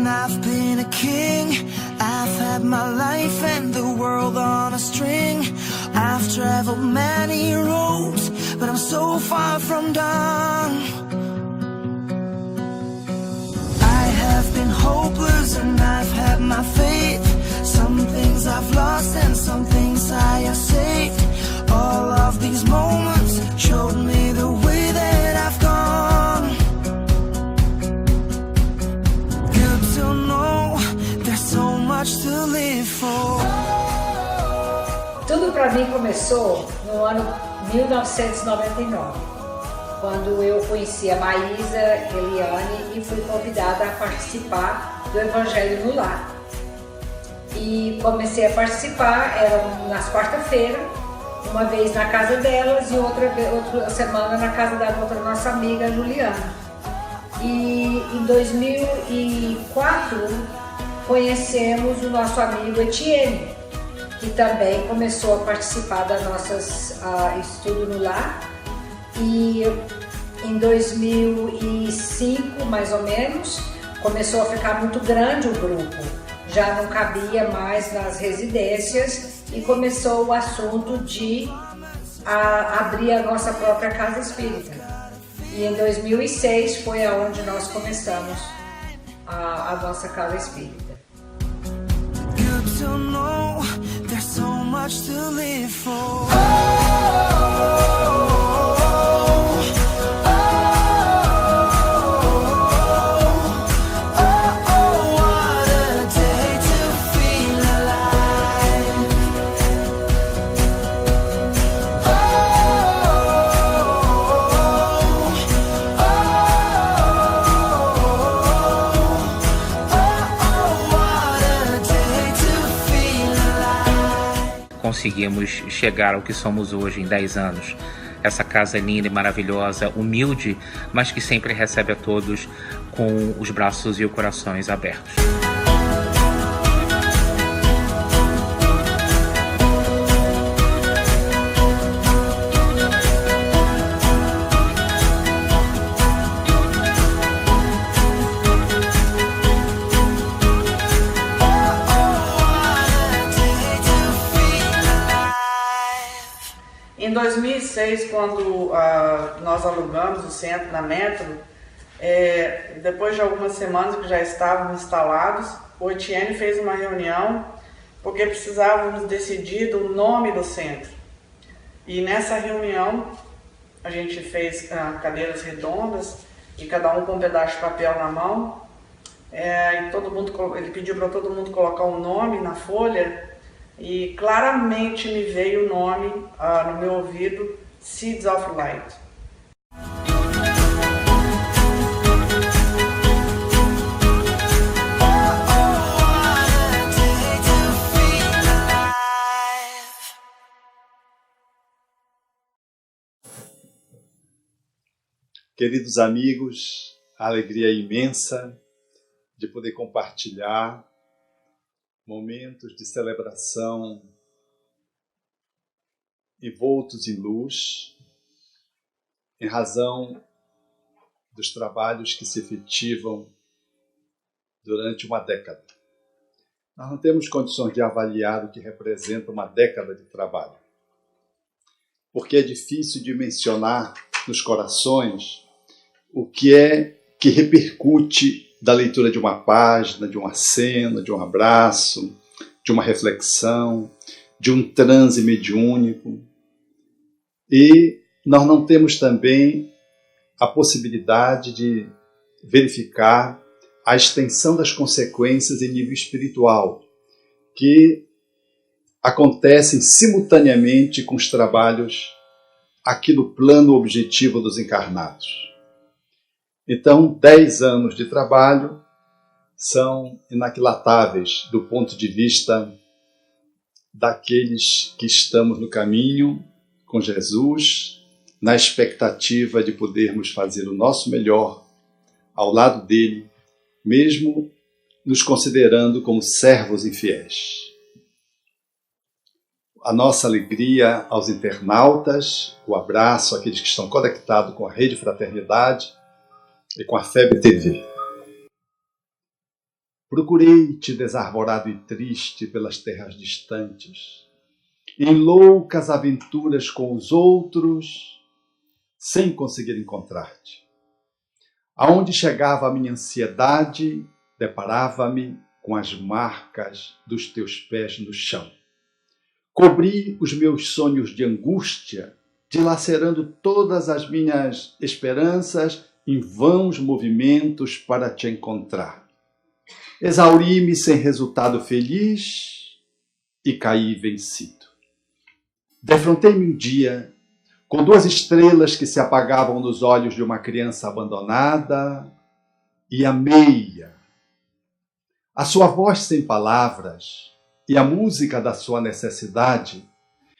and I've been a king. I've had my life and the world on a string. I've traveled many roads, but I'm so far from done. I have been hopeless and I've had my faith. Some things I've lost and some things I have saved. All of these moments showed me the way that I've gone. Good to know there's so much to live for. Tudo para mim começou no ano 1999, quando eu conheci a Maísa Eliane e fui convidada a participar do Evangelho no Lar. E comecei a participar, eram nas quarta-feiras, uma vez na casa delas e outra semana na casa da outra nossa amiga Juliana. E em 2004 conhecemos o nosso amigo Etienne, que também começou a participar das nossas estudo no lar. E em 2005, mais ou menos, começou a ficar muito grande o grupo. Já não cabia mais nas residências e começou o assunto de abrir a nossa própria casa espírita. E em 2006 foi aonde nós começamos a nossa casa espírita. Good to know there's so much to live for. Conseguimos chegar ao que somos hoje em 10 anos. Essa casa linda e maravilhosa, humilde, mas que sempre recebe a todos com os braços e os corações abertos. Em 2006, quando nós alugamos o centro na Metro, depois de algumas semanas que já estávamos instalados, o Etienne fez uma reunião porque precisávamos decidir o nome do centro. E nessa reunião a gente fez cadeiras redondas e cada um com um pedaço de papel na mão. Ele pediu para todo mundo colocar um nome na folha. E claramente me veio o nome no meu ouvido, Seeds of Light. Queridos amigos, a alegria é imensa de poder compartilhar momentos de celebração envoltos em luz, em razão dos trabalhos que se efetivam durante uma década. Nós não temos condições de avaliar o que representa uma década de trabalho, porque é difícil dimensionar nos corações o que é que repercute da leitura de uma página, de uma cena, de um abraço, de uma reflexão, de um transe mediúnico. E nós não temos também a possibilidade de verificar a extensão das consequências em nível espiritual, que acontecem simultaneamente com os trabalhos aqui no plano objetivo dos encarnados. Então, 10 anos de trabalho são inaquilatáveis do ponto de vista daqueles que estamos no caminho com Jesus, na expectativa de podermos fazer o nosso melhor ao lado dele, mesmo nos considerando como servos infiéis. A nossa alegria aos internautas, o abraço àqueles que estão conectados com a Rede Fraternidade e com a FEB TV. Procurei-te desarvorado e triste pelas terras distantes, em loucas aventuras com os outros, sem conseguir encontrar-te. Aonde chegava a minha ansiedade, deparava-me com as marcas dos teus pés no chão. Cobri os meus sonhos de angústia, dilacerando todas as minhas esperanças em vãos movimentos para te encontrar. Exauri-me sem resultado feliz e caí vencido. Defrontei-me um dia com 2 estrelas que se apagavam nos olhos de uma criança abandonada e amei-a. A sua voz sem palavras e a música da sua necessidade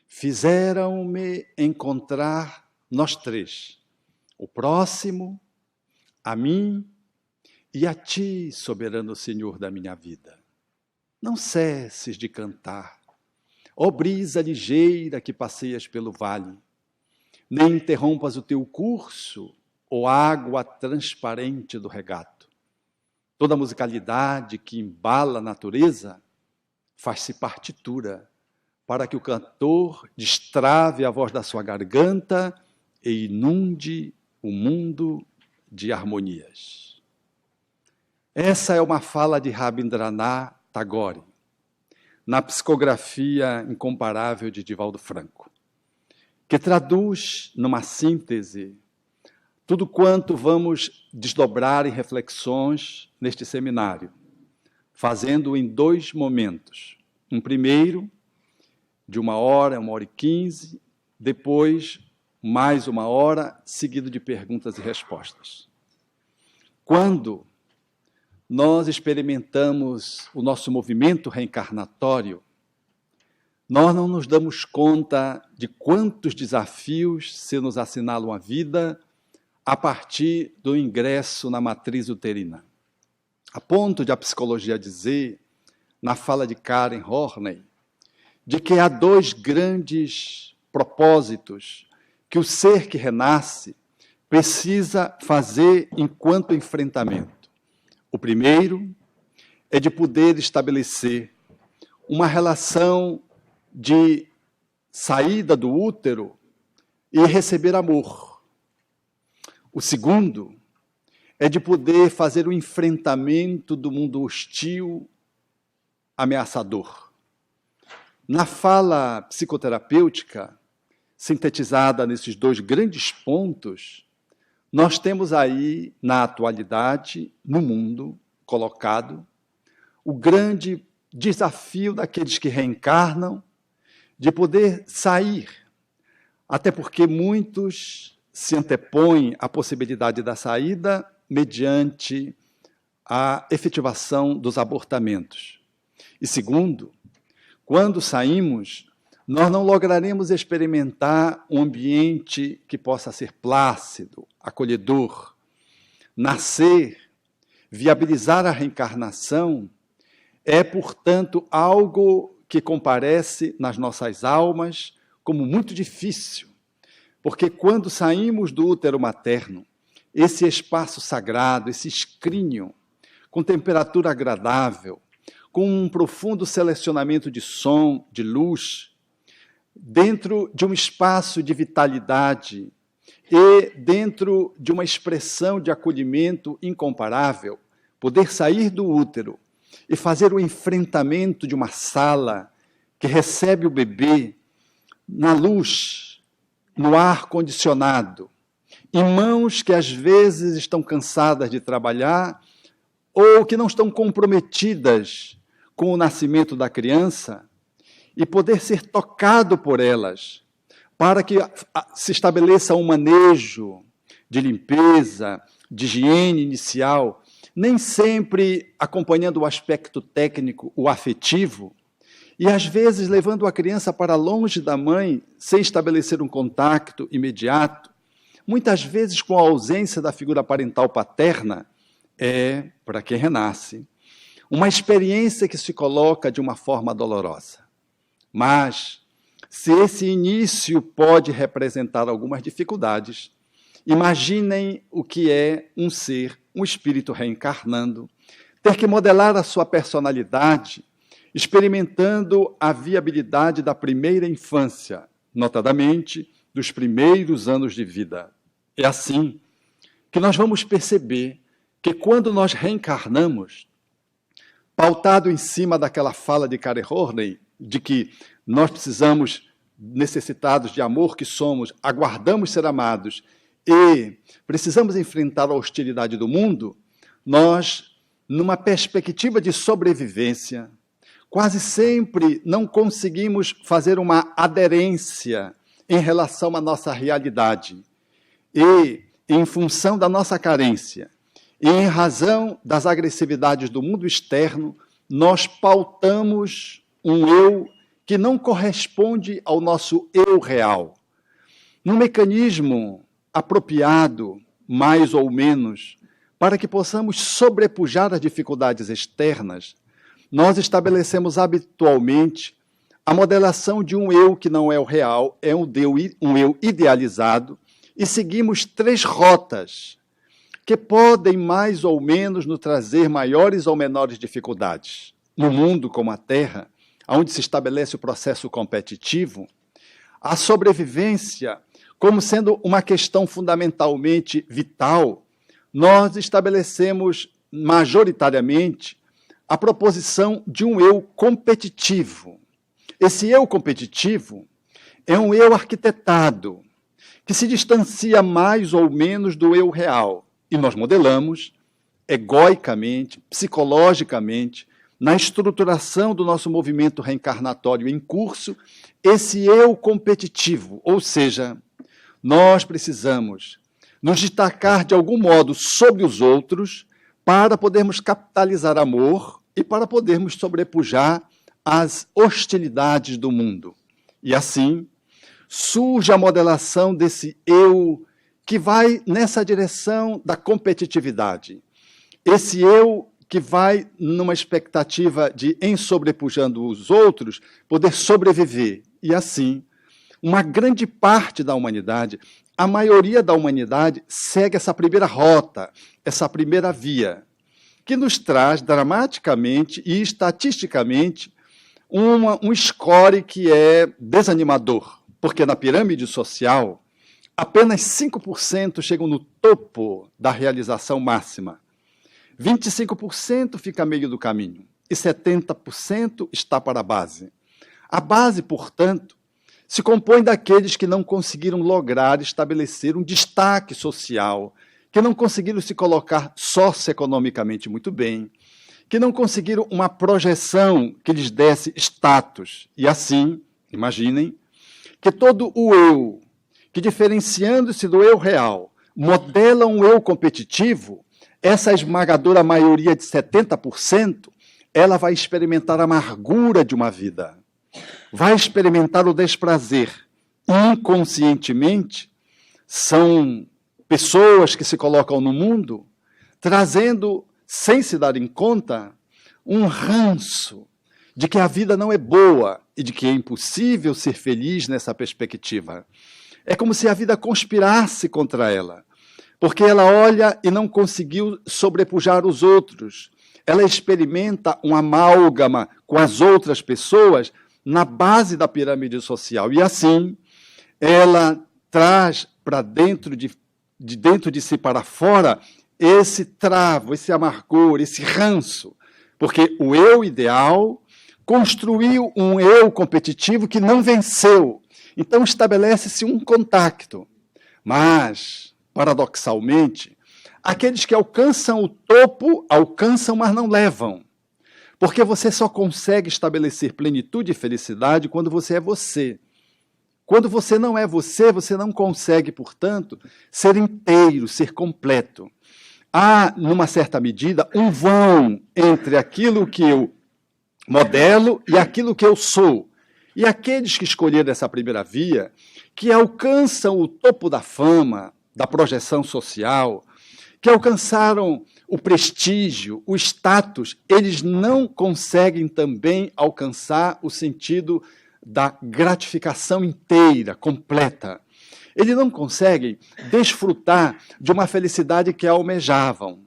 fizeram-me encontrar nós 3, o próximo, a mim e a ti, soberano Senhor da minha vida. Não cesses de cantar, ó brisa ligeira que passeias pelo vale, nem interrompas o teu curso, ó água transparente do regato. Toda musicalidade que embala a natureza faz-se partitura para que o cantor destrave a voz da sua garganta e inunde o mundo de harmonias. Essa é uma fala de Rabindranath Tagore, na psicografia incomparável de Divaldo Franco, que traduz numa síntese tudo quanto vamos desdobrar em reflexões neste seminário, fazendo em 2 momentos. Um primeiro, de 1 hora, 1h15, depois mais 1 hora, seguido de perguntas e respostas. Quando nós experimentamos o nosso movimento reencarnatório, nós não nos damos conta de quantos desafios se nos assinalam a vida a partir do ingresso na matriz uterina. A ponto de a psicologia dizer, na fala de Karen Horney, de que há 2 grandes propósitos que o ser que renasce precisa fazer enquanto enfrentamento. O primeiro é de poder estabelecer uma relação de saída do útero e receber amor. O segundo é de poder fazer o enfrentamento do mundo hostil, ameaçador. Na fala psicoterapêutica, sintetizada nesses 2 grandes pontos, nós temos aí, na atualidade, no mundo colocado, o grande desafio daqueles que reencarnam de poder sair, até porque muitos se antepõem à possibilidade da saída mediante a efetivação dos abortamentos. E segundo, quando saímos, nós não lograremos experimentar um ambiente que possa ser plácido, acolhedor. Nascer, viabilizar a reencarnação, é, portanto, algo que comparece nas nossas almas como muito difícil, porque quando saímos do útero materno, esse espaço sagrado, esse escrínio, com temperatura agradável, com um profundo selecionamento de som, de luz, dentro de um espaço de vitalidade e dentro de uma expressão de acolhimento incomparável, poder sair do útero e fazer o enfrentamento de uma sala que recebe o bebê na luz, no ar condicionado, em mãos que às vezes estão cansadas de trabalhar ou que não estão comprometidas com o nascimento da criança, e poder ser tocado por elas, para que se estabeleça um manejo de limpeza, de higiene inicial, nem sempre acompanhando o aspecto técnico, o afetivo, e às vezes levando a criança para longe da mãe, sem estabelecer um contato imediato, muitas vezes com a ausência da figura parental paterna, é, para quem renasce, uma experiência que se coloca de uma forma dolorosa. Mas, se esse início pode representar algumas dificuldades, imaginem o que é um ser, um espírito reencarnando, ter que modelar a sua personalidade, experimentando a viabilidade da primeira infância, notadamente dos primeiros anos de vida. É assim que nós vamos perceber que quando nós reencarnamos, pautado em cima daquela fala de Karen Horney, de que nós precisamos, necessitados de amor que somos, aguardamos ser amados e precisamos enfrentar a hostilidade do mundo, nós, numa perspectiva de sobrevivência, quase sempre não conseguimos fazer uma aderência em relação à nossa realidade. E, em função da nossa carência, e em razão das agressividades do mundo externo, nós pautamos um eu que não corresponde ao nosso eu real. Num mecanismo apropriado, mais ou menos, para que possamos sobrepujar as dificuldades externas, nós estabelecemos habitualmente a modelação de um eu que não é o real, é um eu idealizado, e seguimos 3 rotas que podem mais ou menos nos trazer maiores ou menores dificuldades. No mundo como a Terra, onde se estabelece o processo competitivo, a sobrevivência, como sendo uma questão fundamentalmente vital, nós estabelecemos majoritariamente a proposição de um eu competitivo. Esse eu competitivo é um eu arquitetado, que se distancia mais ou menos do eu real. E nós modelamos, egoicamente, psicologicamente, na estruturação do nosso movimento reencarnatório em curso, esse eu competitivo. Ou seja, nós precisamos nos destacar de algum modo sobre os outros para podermos capitalizar amor e para podermos sobrepujar as hostilidades do mundo. E assim, surge a modelação desse eu que vai nessa direção da competitividade. Esse eu que vai numa expectativa de, em sobrepujando os outros, poder sobreviver. E assim, uma grande parte da humanidade, a maioria da humanidade, segue essa primeira rota, essa primeira via, que nos traz dramaticamente e estatisticamente um score que é desanimador. Porque na pirâmide social, apenas 5% chegam no topo da realização máxima. 25% fica a meio do caminho e 70% está para a base. A base, portanto, se compõe daqueles que não conseguiram lograr estabelecer um destaque social, que não conseguiram se colocar socioeconomicamente muito bem, que não conseguiram uma projeção que lhes desse status. E assim, imaginem, que todo o eu, que diferenciando-se do eu real, modela um eu competitivo, essa esmagadora maioria de 70%, ela vai experimentar a amargura de uma vida, vai experimentar o desprazer. Inconscientemente, são pessoas que se colocam no mundo, trazendo, sem se darem conta, um ranço de que a vida não é boa e de que é impossível ser feliz nessa perspectiva. É como se a vida conspirasse contra ela, porque ela olha e não conseguiu sobrepujar os outros. Ela experimenta um amálgama com as outras pessoas na base da pirâmide social. E assim, ela traz para dentro de dentro de si para fora esse travo, esse amargor, esse ranço. Porque o eu ideal construiu um eu competitivo que não venceu. Então estabelece-se um contacto. Mas, paradoxalmente, aqueles que alcançam o topo, alcançam, mas não levam. Porque você só consegue estabelecer plenitude e felicidade quando você é você. Quando você não é você, você não consegue, portanto, ser inteiro, ser completo. Há, numa certa medida, um vão entre aquilo que eu modelo e aquilo que eu sou. E aqueles que escolheram essa primeira via, que alcançam o topo da fama, da projeção social, que alcançaram o prestígio, o status, eles não conseguem também alcançar o sentido da gratificação inteira, completa. Eles não conseguem desfrutar de uma felicidade que almejavam.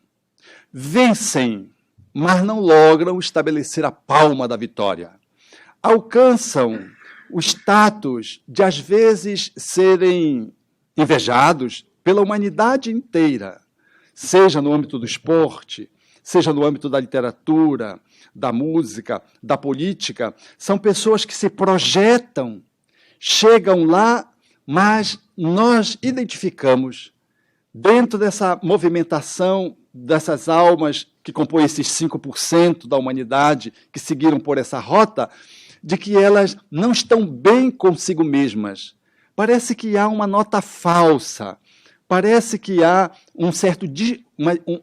Vencem, mas não logram estabelecer a palma da vitória. Alcançam o status de, às vezes, serem invejados pela humanidade inteira, seja no âmbito do esporte, seja no âmbito da literatura, da música, da política. São pessoas que se projetam, chegam lá, mas nós identificamos, dentro dessa movimentação dessas almas que compõem esses 5% da humanidade que seguiram por essa rota, de que elas não estão bem consigo mesmas. Parece que há uma nota falsa, parece que há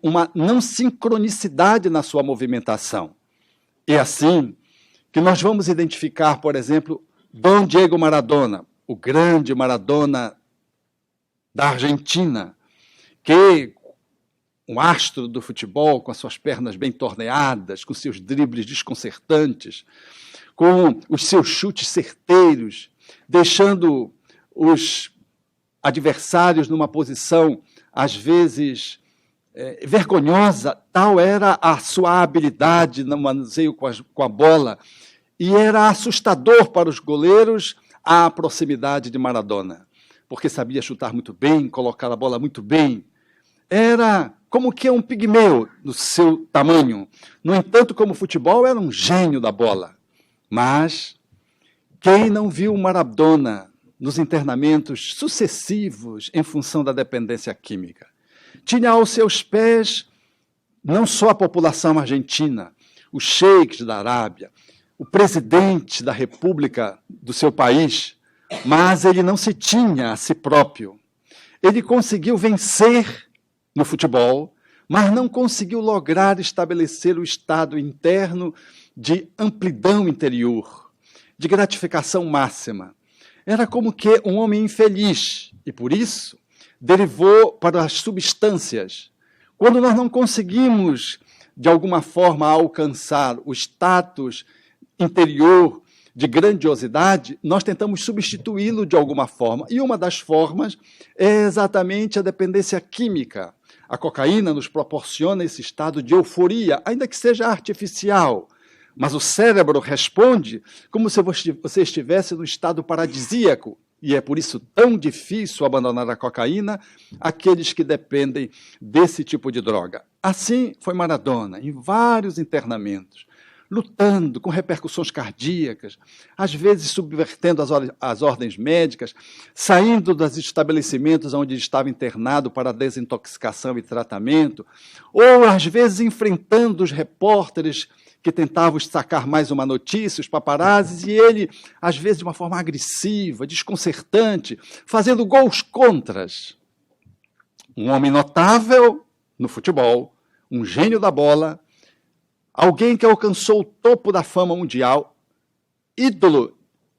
uma não sincronicidade na sua movimentação. É assim que nós vamos identificar, por exemplo, Dom Diego Maradona, o grande Maradona da Argentina, que um astro do futebol, com as suas pernas bem torneadas, com seus dribles desconcertantes, com os seus chutes certeiros, deixando os adversários numa posição, às vezes, vergonhosa. Tal era a sua habilidade no manuseio com a bola, e era assustador para os goleiros a proximidade de Maradona, porque sabia chutar muito bem, colocar a bola muito bem. Era como que um pigmeu no seu tamanho. No entanto, como futebol, era um gênio da bola. Mas quem não viu Maradona nos internamentos sucessivos em função da dependência química? Tinha aos seus pés não só a população argentina, os sheiks da Arábia, o presidente da república do seu país, mas ele não se tinha a si próprio. Ele conseguiu vencer no futebol, mas não conseguiu lograr estabelecer o estado interno de amplidão interior, de gratificação máxima. Era como que um homem infeliz, e por isso derivou para as substâncias. Quando nós não conseguimos, de alguma forma, alcançar o status interior de grandiosidade, nós tentamos substituí-lo de alguma forma. E uma das formas é exatamente a dependência química. A cocaína nos proporciona esse estado de euforia, ainda que seja artificial. Mas o cérebro responde como se você estivesse no estado paradisíaco. E é por isso tão difícil abandonar a cocaína aqueles que dependem desse tipo de droga. Assim foi Maradona, em vários internamentos, lutando com repercussões cardíacas, às vezes subvertendo as ordens médicas, saindo dos estabelecimentos onde estava internado para desintoxicação e tratamento, ou às vezes enfrentando os repórteres que tentavam sacar mais uma notícia, os paparazzis, e ele, às vezes, de uma forma agressiva, desconcertante, fazendo gols contras. Um homem notável no futebol, um gênio da bola, alguém que alcançou o topo da fama mundial, ídolo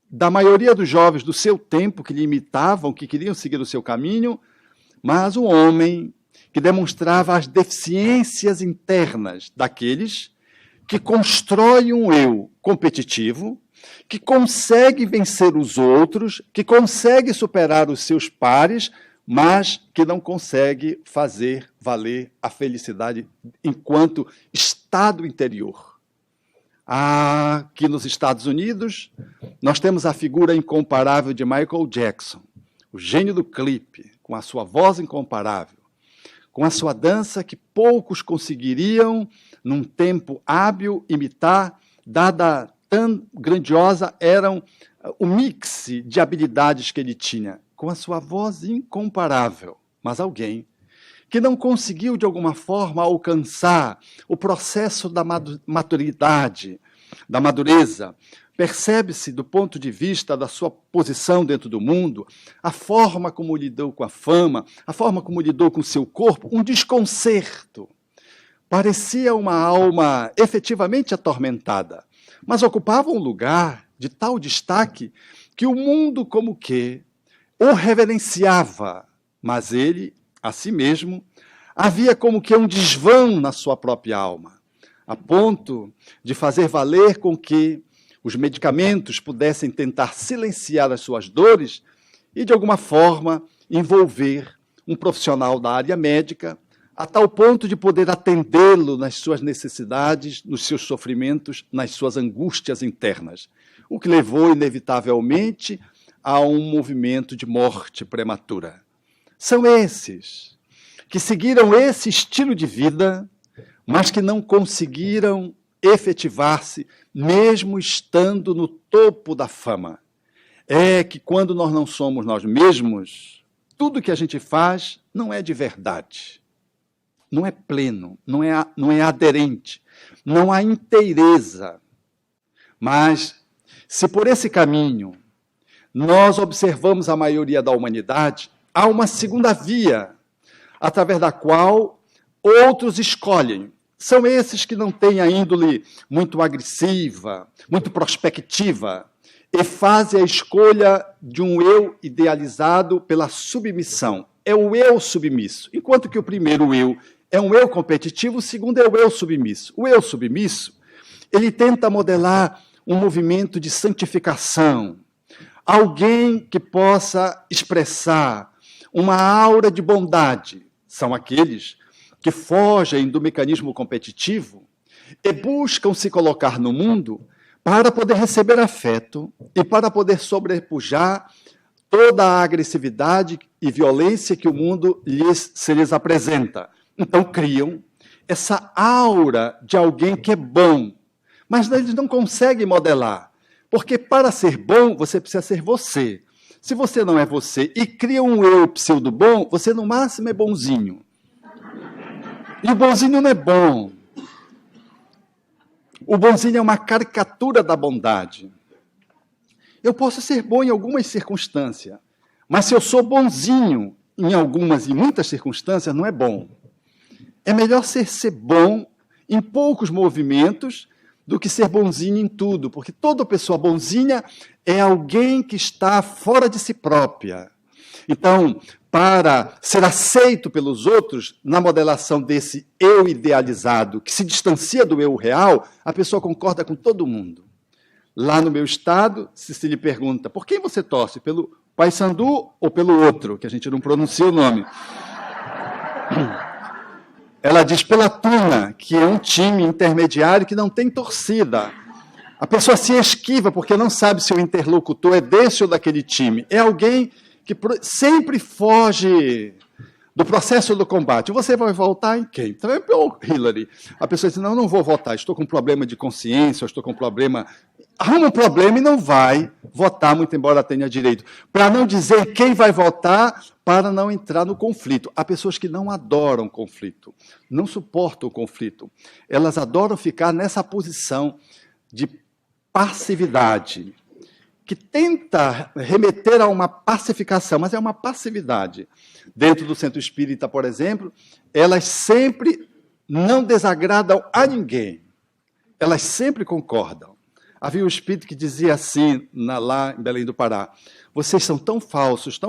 da maioria dos jovens do seu tempo, que lhe imitavam, que queriam seguir o seu caminho, mas um homem que demonstrava as deficiências internas daqueles que constroem um eu competitivo, que consegue vencer os outros, que consegue superar os seus pares, mas que não consegue fazer valer a felicidade enquanto estado interior. Aqui nos Estados Unidos, nós temos a figura incomparável de Michael Jackson, o gênio do clipe, com a sua voz incomparável, com a sua dança que poucos conseguiriam, num tempo hábil, imitar, dada tão grandiosa eram o mix de habilidades que ele tinha, com a sua voz incomparável. Mas alguém que não conseguiu, de alguma forma, alcançar o processo da maturidade, da madureza, percebe-se, do ponto de vista da sua posição dentro do mundo, a forma como lidou com a fama, a forma como lidou com o seu corpo, um desconcerto. Parecia uma alma efetivamente atormentada, mas ocupava um lugar de tal destaque que o mundo como que o reverenciava, mas ele, a si mesmo, havia como que um desvão na sua própria alma, a ponto de fazer valer com que os medicamentos pudessem tentar silenciar as suas dores e, de alguma forma, envolver um profissional da área médica a tal ponto de poder atendê-lo nas suas necessidades, nos seus sofrimentos, nas suas angústias internas, o que levou, inevitavelmente, a um movimento de morte prematura. São esses que seguiram esse estilo de vida, mas que não conseguiram efetivar-se, mesmo estando no topo da fama. É que quando nós não somos nós mesmos, tudo que a gente faz não é de verdade. Não é pleno, não é aderente, não há inteireza. Mas, se por esse caminho nós observamos a maioria da humanidade, há uma segunda via, através da qual outros escolhem. São esses que não têm a índole muito agressiva, muito prospectiva, e fazem a escolha de um eu idealizado pela submissão. É o eu submisso. Enquanto que o primeiro eu é um eu competitivo, o segundo é o eu submisso. O eu submisso, ele tenta modelar um movimento de santificação, alguém que possa expressar uma aura de bondade. São aqueles que fogem do mecanismo competitivo e buscam se colocar no mundo para poder receber afeto e para poder sobrepujar toda a agressividade e violência que o mundo se lhes apresenta. Então criam essa aura de alguém que é bom, mas eles não conseguem modelar, porque para ser bom você precisa ser você. Se você não é você e cria um eu pseudo-bom, você no máximo é bonzinho. E o bonzinho não é bom. O bonzinho é uma caricatura da bondade. Eu posso ser bom em algumas circunstâncias, mas se eu sou bonzinho em algumas e muitas circunstâncias, não é bom. É melhor ser bom em poucos movimentos do que ser bonzinho em tudo, porque toda pessoa bonzinha é alguém que está fora de si própria. Então, para ser aceito pelos outros, na modelação desse eu idealizado, que se distancia do eu real, a pessoa concorda com todo mundo. Lá no meu estado, se lhe pergunta, por quem você torce? Pelo Paysandu ou pelo outro, que a gente não pronuncia o nome? Ela diz pela Tuna, que é um time intermediário que não tem torcida. A pessoa se esquiva porque não sabe se o interlocutor é desse ou daquele time. É alguém que sempre foge do processo do combate. Você vai votar em quem? Então é pelo Hillary. A pessoa diz, não vou votar, estou com um problema de consciência, estou com um problema... Arruma um problema e não vai votar, muito embora tenha direito. Para não dizer quem vai votar, para não entrar no conflito. Há pessoas que não adoram conflito, não suportam o conflito. Elas adoram ficar nessa posição de passividade, que tenta remeter a uma pacificação, mas é uma passividade. Dentro do centro espírita, por exemplo, elas sempre não desagradam a ninguém. Elas sempre concordam. Havia um espírito que dizia assim, lá em Belém do Pará, vocês são tão falsos,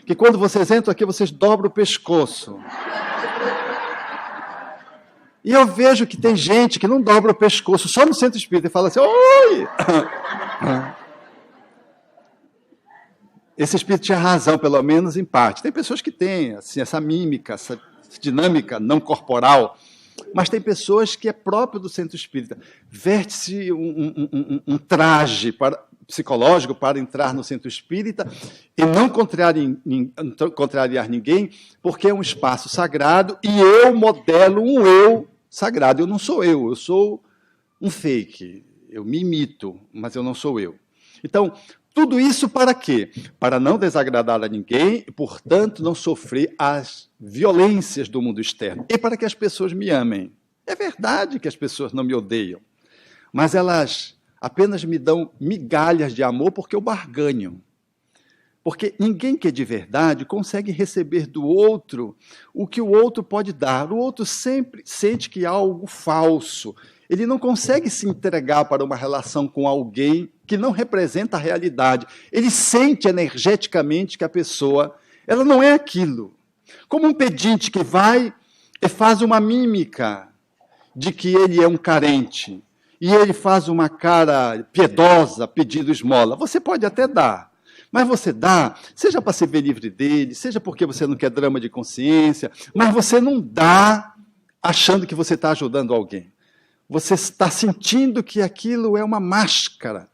que quando vocês entram aqui, vocês dobram o pescoço. E eu vejo que tem gente que não dobra o pescoço, só no centro espírita, e fala assim, oi! Esse espírito tinha razão, pelo menos em parte. Tem pessoas que têm assim, essa mímica, essa dinâmica não corporal, mas tem pessoas que é próprio do centro espírita. Veste-se um traje psicológico para entrar no centro espírita e não contrariar ninguém, porque é um espaço sagrado e eu modelo um eu sagrado. Eu não sou eu sou um fake. Eu me imito, mas eu não sou eu. Então, tudo isso para quê? Para não desagradar a ninguém e, portanto, não sofrer as violências do mundo externo. E para que as pessoas me amem. É verdade que as pessoas não me odeiam, mas elas apenas me dão migalhas de amor porque eu barganho. Porque ninguém que é de verdade consegue receber do outro o que o outro pode dar. O outro sempre sente que há algo falso. Ele não consegue se entregar para uma relação com alguém que não representa a realidade. Ele sente energeticamente que a pessoa ela não é aquilo. Como um pedinte que vai e faz uma mímica de que ele é um carente. E ele faz uma cara piedosa pedindo esmola. Você pode até dar, Mas você dá, seja para se ver livre dele, seja porque você não quer drama de consciência, mas você não dá achando que você está ajudando alguém. Você está sentindo que aquilo é uma máscara,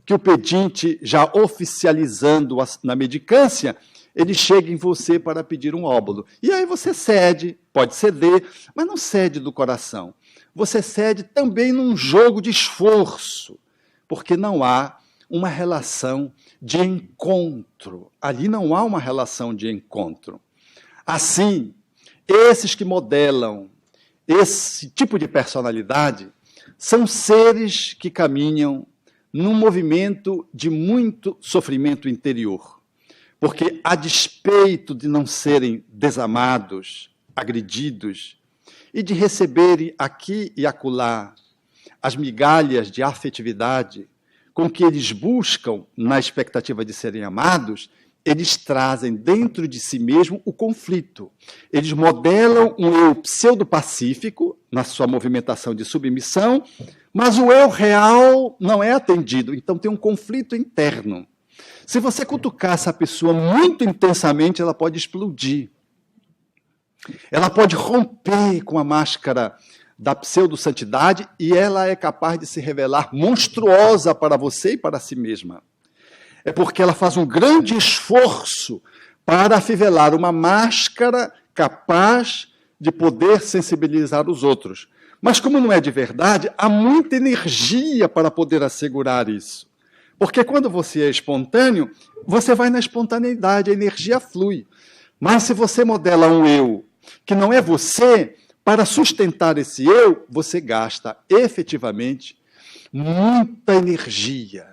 que o pedinte, já oficializando na mendicância, ele chega em você para pedir um óbolo. E aí você cede, pode ceder, mas não cede do coração. Você cede também num jogo de esforço, porque não há uma relação de encontro. Ali não há uma relação de encontro. Assim, esses que modelam esse tipo de personalidade são seres que caminham num movimento de muito sofrimento interior. Porque, a despeito de não serem desamados, agredidos, e de receberem aqui e acolá as migalhas de afetividade com que eles buscam, na expectativa de serem amados, eles trazem dentro de si mesmo o conflito. Eles modelam um eu pseudo-pacífico, na sua movimentação de submissão, mas o eu real não é atendido, então tem um conflito interno. Se você cutucar essa pessoa muito intensamente, ela pode explodir. Ela pode romper com a máscara da pseudo-santidade e ela é capaz de se revelar monstruosa para você e para si mesma. É porque ela faz um grande esforço para afivelar uma máscara capaz de poder sensibilizar os outros. Mas como não é de verdade, há muita energia para poder assegurar isso. Porque quando você é espontâneo, você vai na espontaneidade, a energia flui. Mas se você modela um eu que não é você, para sustentar esse eu, você gasta efetivamente muita energia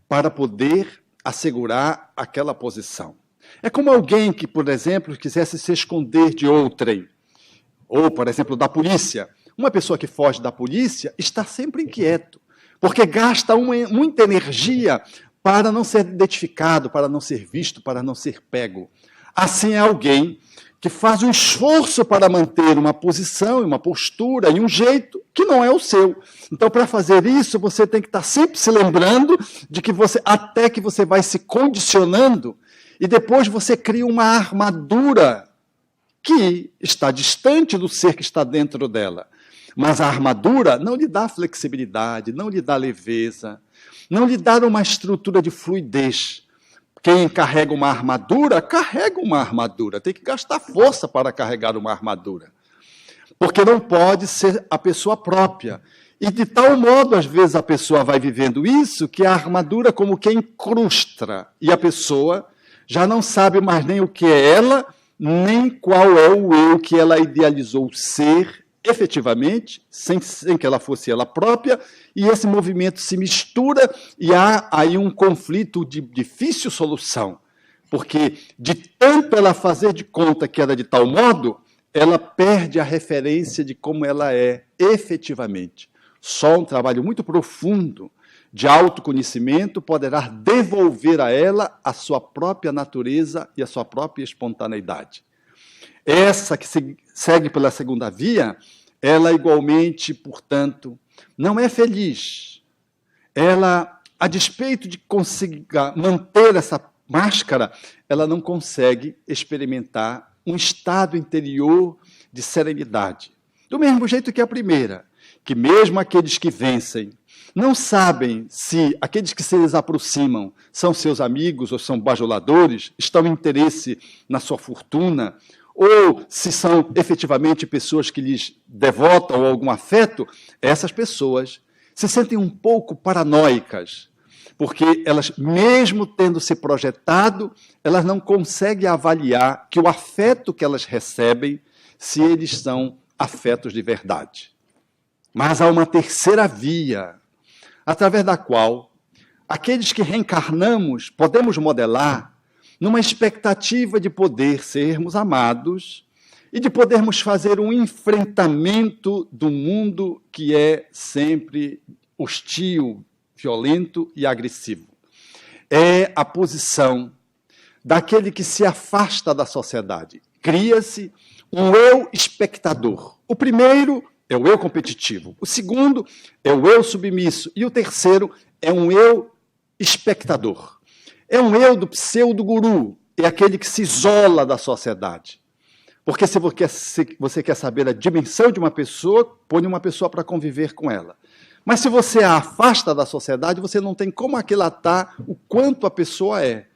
para poder assegurar aquela posição. É como alguém que, por exemplo, quisesse se esconder de outrem, ou, por exemplo, da polícia. Uma pessoa que foge da polícia está sempre inquieto, porque gasta muita energia para não ser identificado, para não ser visto, para não ser pego. Assim é alguém que faz um esforço para manter uma posição, uma postura e um jeito que não é o seu. Então, para fazer isso, você tem que estar sempre se lembrando de que até que você vai se condicionando e depois você cria uma armadura que está distante do ser que está dentro dela. Mas a armadura não lhe dá flexibilidade, não lhe dá leveza, não lhe dá uma estrutura de fluidez. Quem carrega uma armadura, tem que gastar força para carregar uma armadura. Porque não pode ser a pessoa própria. E de tal modo, às vezes, a pessoa vai vivendo isso, que a armadura como que incrusta. E a pessoa já não sabe mais nem o que é ela, nem qual é o eu que ela idealizou ser efetivamente, sem que ela fosse ela própria, e esse movimento se mistura e há aí um conflito de difícil solução, porque de tanto ela fazer de conta que era de tal modo, ela perde a referência de como ela é efetivamente. Só um trabalho muito profundo de autoconhecimento poderá devolver a ela a sua própria natureza e a sua própria espontaneidade. Essa que segue pela segunda via, ela igualmente, portanto, não é feliz. Ela, a despeito de conseguir manter essa máscara, ela não consegue experimentar um estado interior de serenidade. Do mesmo jeito que a primeira, que mesmo aqueles que vencem não sabem se aqueles que se lhes aproximam são seus amigos ou são bajuladores, estão em interesse na sua fortuna, ou se são efetivamente pessoas que lhes devotam algum afeto, essas pessoas se sentem um pouco paranoicas, porque elas, mesmo tendo se projetado, elas não conseguem avaliar que o afeto que elas recebem, se eles são afetos de verdade. Mas há uma terceira via, através da qual aqueles que reencarnamos podemos modelar numa expectativa de poder sermos amados e de podermos fazer um enfrentamento do mundo que é sempre hostil, violento e agressivo. É a posição daquele que se afasta da sociedade. Cria-se um eu espectador. O primeiro é o eu competitivo. O segundo é o eu submisso. E o terceiro é um eu espectador. É um eu do pseudo-guru, é aquele que se isola da sociedade. Porque se você quer saber a dimensão de uma pessoa, põe uma pessoa para conviver com ela. Mas se você a afasta da sociedade, você não tem como aquilatar o quanto a pessoa é.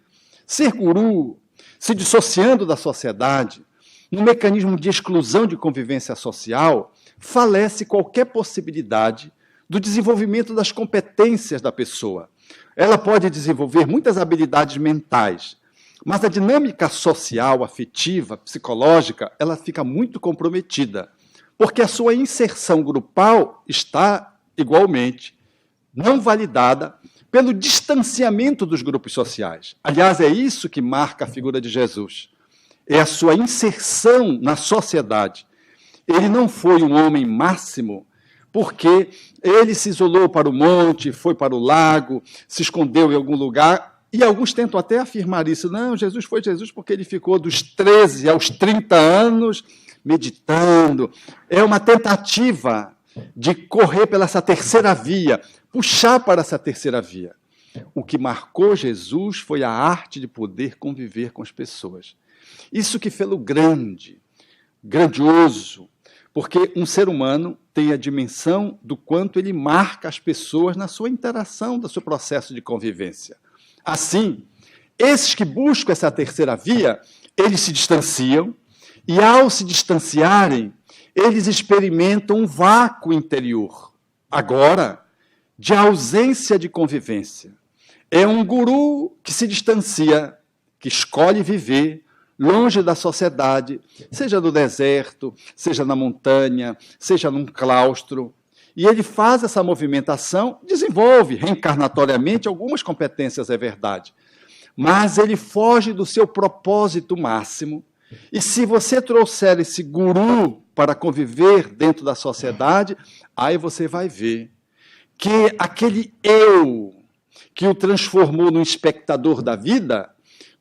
Ser guru, se dissociando da sociedade, no mecanismo de exclusão de convivência social, falece qualquer possibilidade do desenvolvimento das competências da pessoa. Ela pode desenvolver muitas habilidades mentais, mas a dinâmica social, afetiva, psicológica, ela fica muito comprometida, porque a sua inserção grupal está, igualmente, não validada pelo distanciamento dos grupos sociais. Aliás, é isso que marca a figura de Jesus. É a sua inserção na sociedade. Ele não foi um homem máximo porque ele se isolou para o monte, foi para o lago, se escondeu em algum lugar, e alguns tentam até afirmar isso. Não, Jesus foi Jesus porque ele ficou dos 13 aos 30 anos meditando. É uma tentativa de correr pela essa terceira via, puxar para essa terceira via. O que marcou Jesus foi a arte de poder conviver com as pessoas. Isso que fez-o grande, grandioso, porque um ser humano tem a dimensão do quanto ele marca as pessoas na sua interação, no seu processo de convivência. Assim, esses que buscam essa terceira via, eles se distanciam, e ao se distanciarem, eles experimentam um vácuo interior, agora, de ausência de convivência. É um guru que se distancia, que escolhe viver longe da sociedade, seja no deserto, seja na montanha, seja num claustro. E ele faz essa movimentação, desenvolve reencarnatoriamente algumas competências, é verdade. Mas ele foge do seu propósito máximo. E se você trouxer esse guru para conviver dentro da sociedade, aí você vai ver que aquele eu que o transformou num espectador da vida,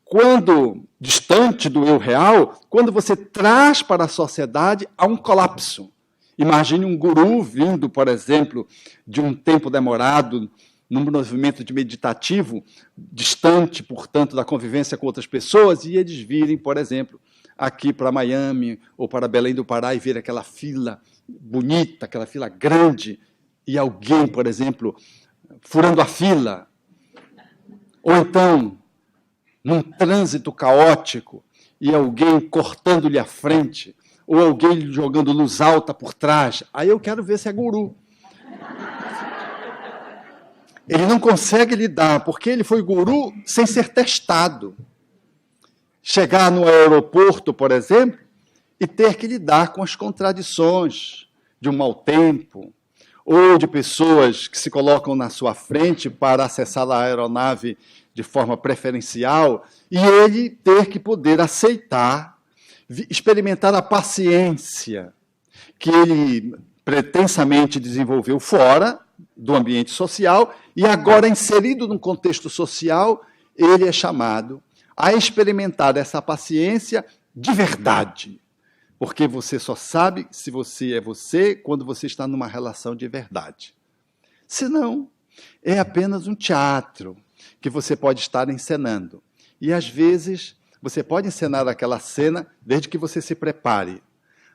quando distante do eu real, quando você traz para a sociedade, há um colapso. Imagine um guru vindo, por exemplo, de um tempo demorado, num movimento de meditativo, distante, portanto, da convivência com outras pessoas, e eles virem, por exemplo, aqui para Miami ou para Belém do Pará e ver aquela fila bonita, aquela fila grande, e alguém, por exemplo, furando a fila. Ou então, num trânsito caótico, e alguém cortando-lhe a frente, ou alguém jogando luz alta por trás. Aí eu quero ver se é guru. Ele não consegue lidar, porque ele foi guru sem ser testado. Chegar no aeroporto, por exemplo, e ter que lidar com as contradições de um mau tempo, ou de pessoas que se colocam na sua frente para acessar a aeronave de forma preferencial, e ele ter que poder aceitar, experimentar a paciência que ele pretensamente desenvolveu fora do ambiente social, e agora, inserido num contexto social, ele é chamado a experimentar essa paciência de verdade. Porque você só sabe se você é você quando você está numa relação de verdade. Senão, é apenas um teatro que você pode estar encenando. E, às vezes, você pode encenar aquela cena desde que você se prepare.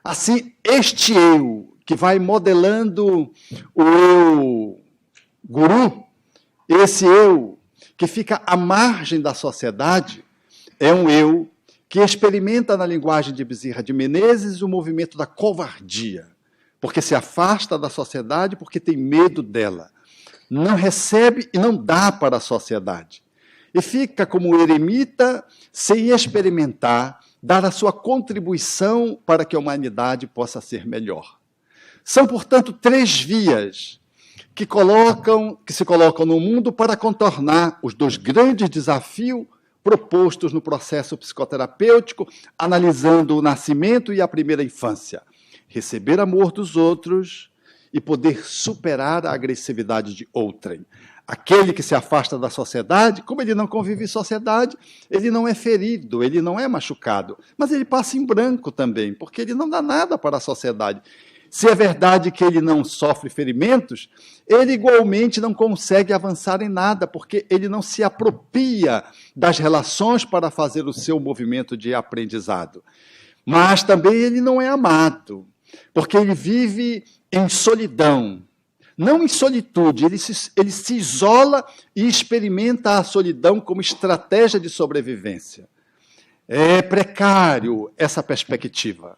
Assim, este eu, que vai modelando o eu guru, esse eu que fica à margem da sociedade, é um eu que experimenta na linguagem de Bezerra de Menezes o movimento da covardia, porque se afasta da sociedade porque tem medo dela. Não recebe e não dá para a sociedade. E fica como eremita sem experimentar, dar a sua contribuição para que a humanidade possa ser melhor. São, portanto, 3 vias que se colocam no mundo para contornar os 2 grandes desafios propostos no processo psicoterapêutico, analisando o nascimento e a primeira infância. Receber amor dos outros e poder superar a agressividade de outrem. Aquele que se afasta da sociedade, como ele não convive em sociedade, ele não é ferido, ele não é machucado, mas ele passa em branco também, porque ele não dá nada para a sociedade. se é verdade que ele não sofre ferimentos, ele igualmente não consegue avançar em nada, porque ele não se apropria das relações para fazer o seu movimento de aprendizado. Mas também ele não é amado, porque ele vive em solidão. Não em solitude, ele se isola e experimenta a solidão como estratégia de sobrevivência. É precário essa perspectiva.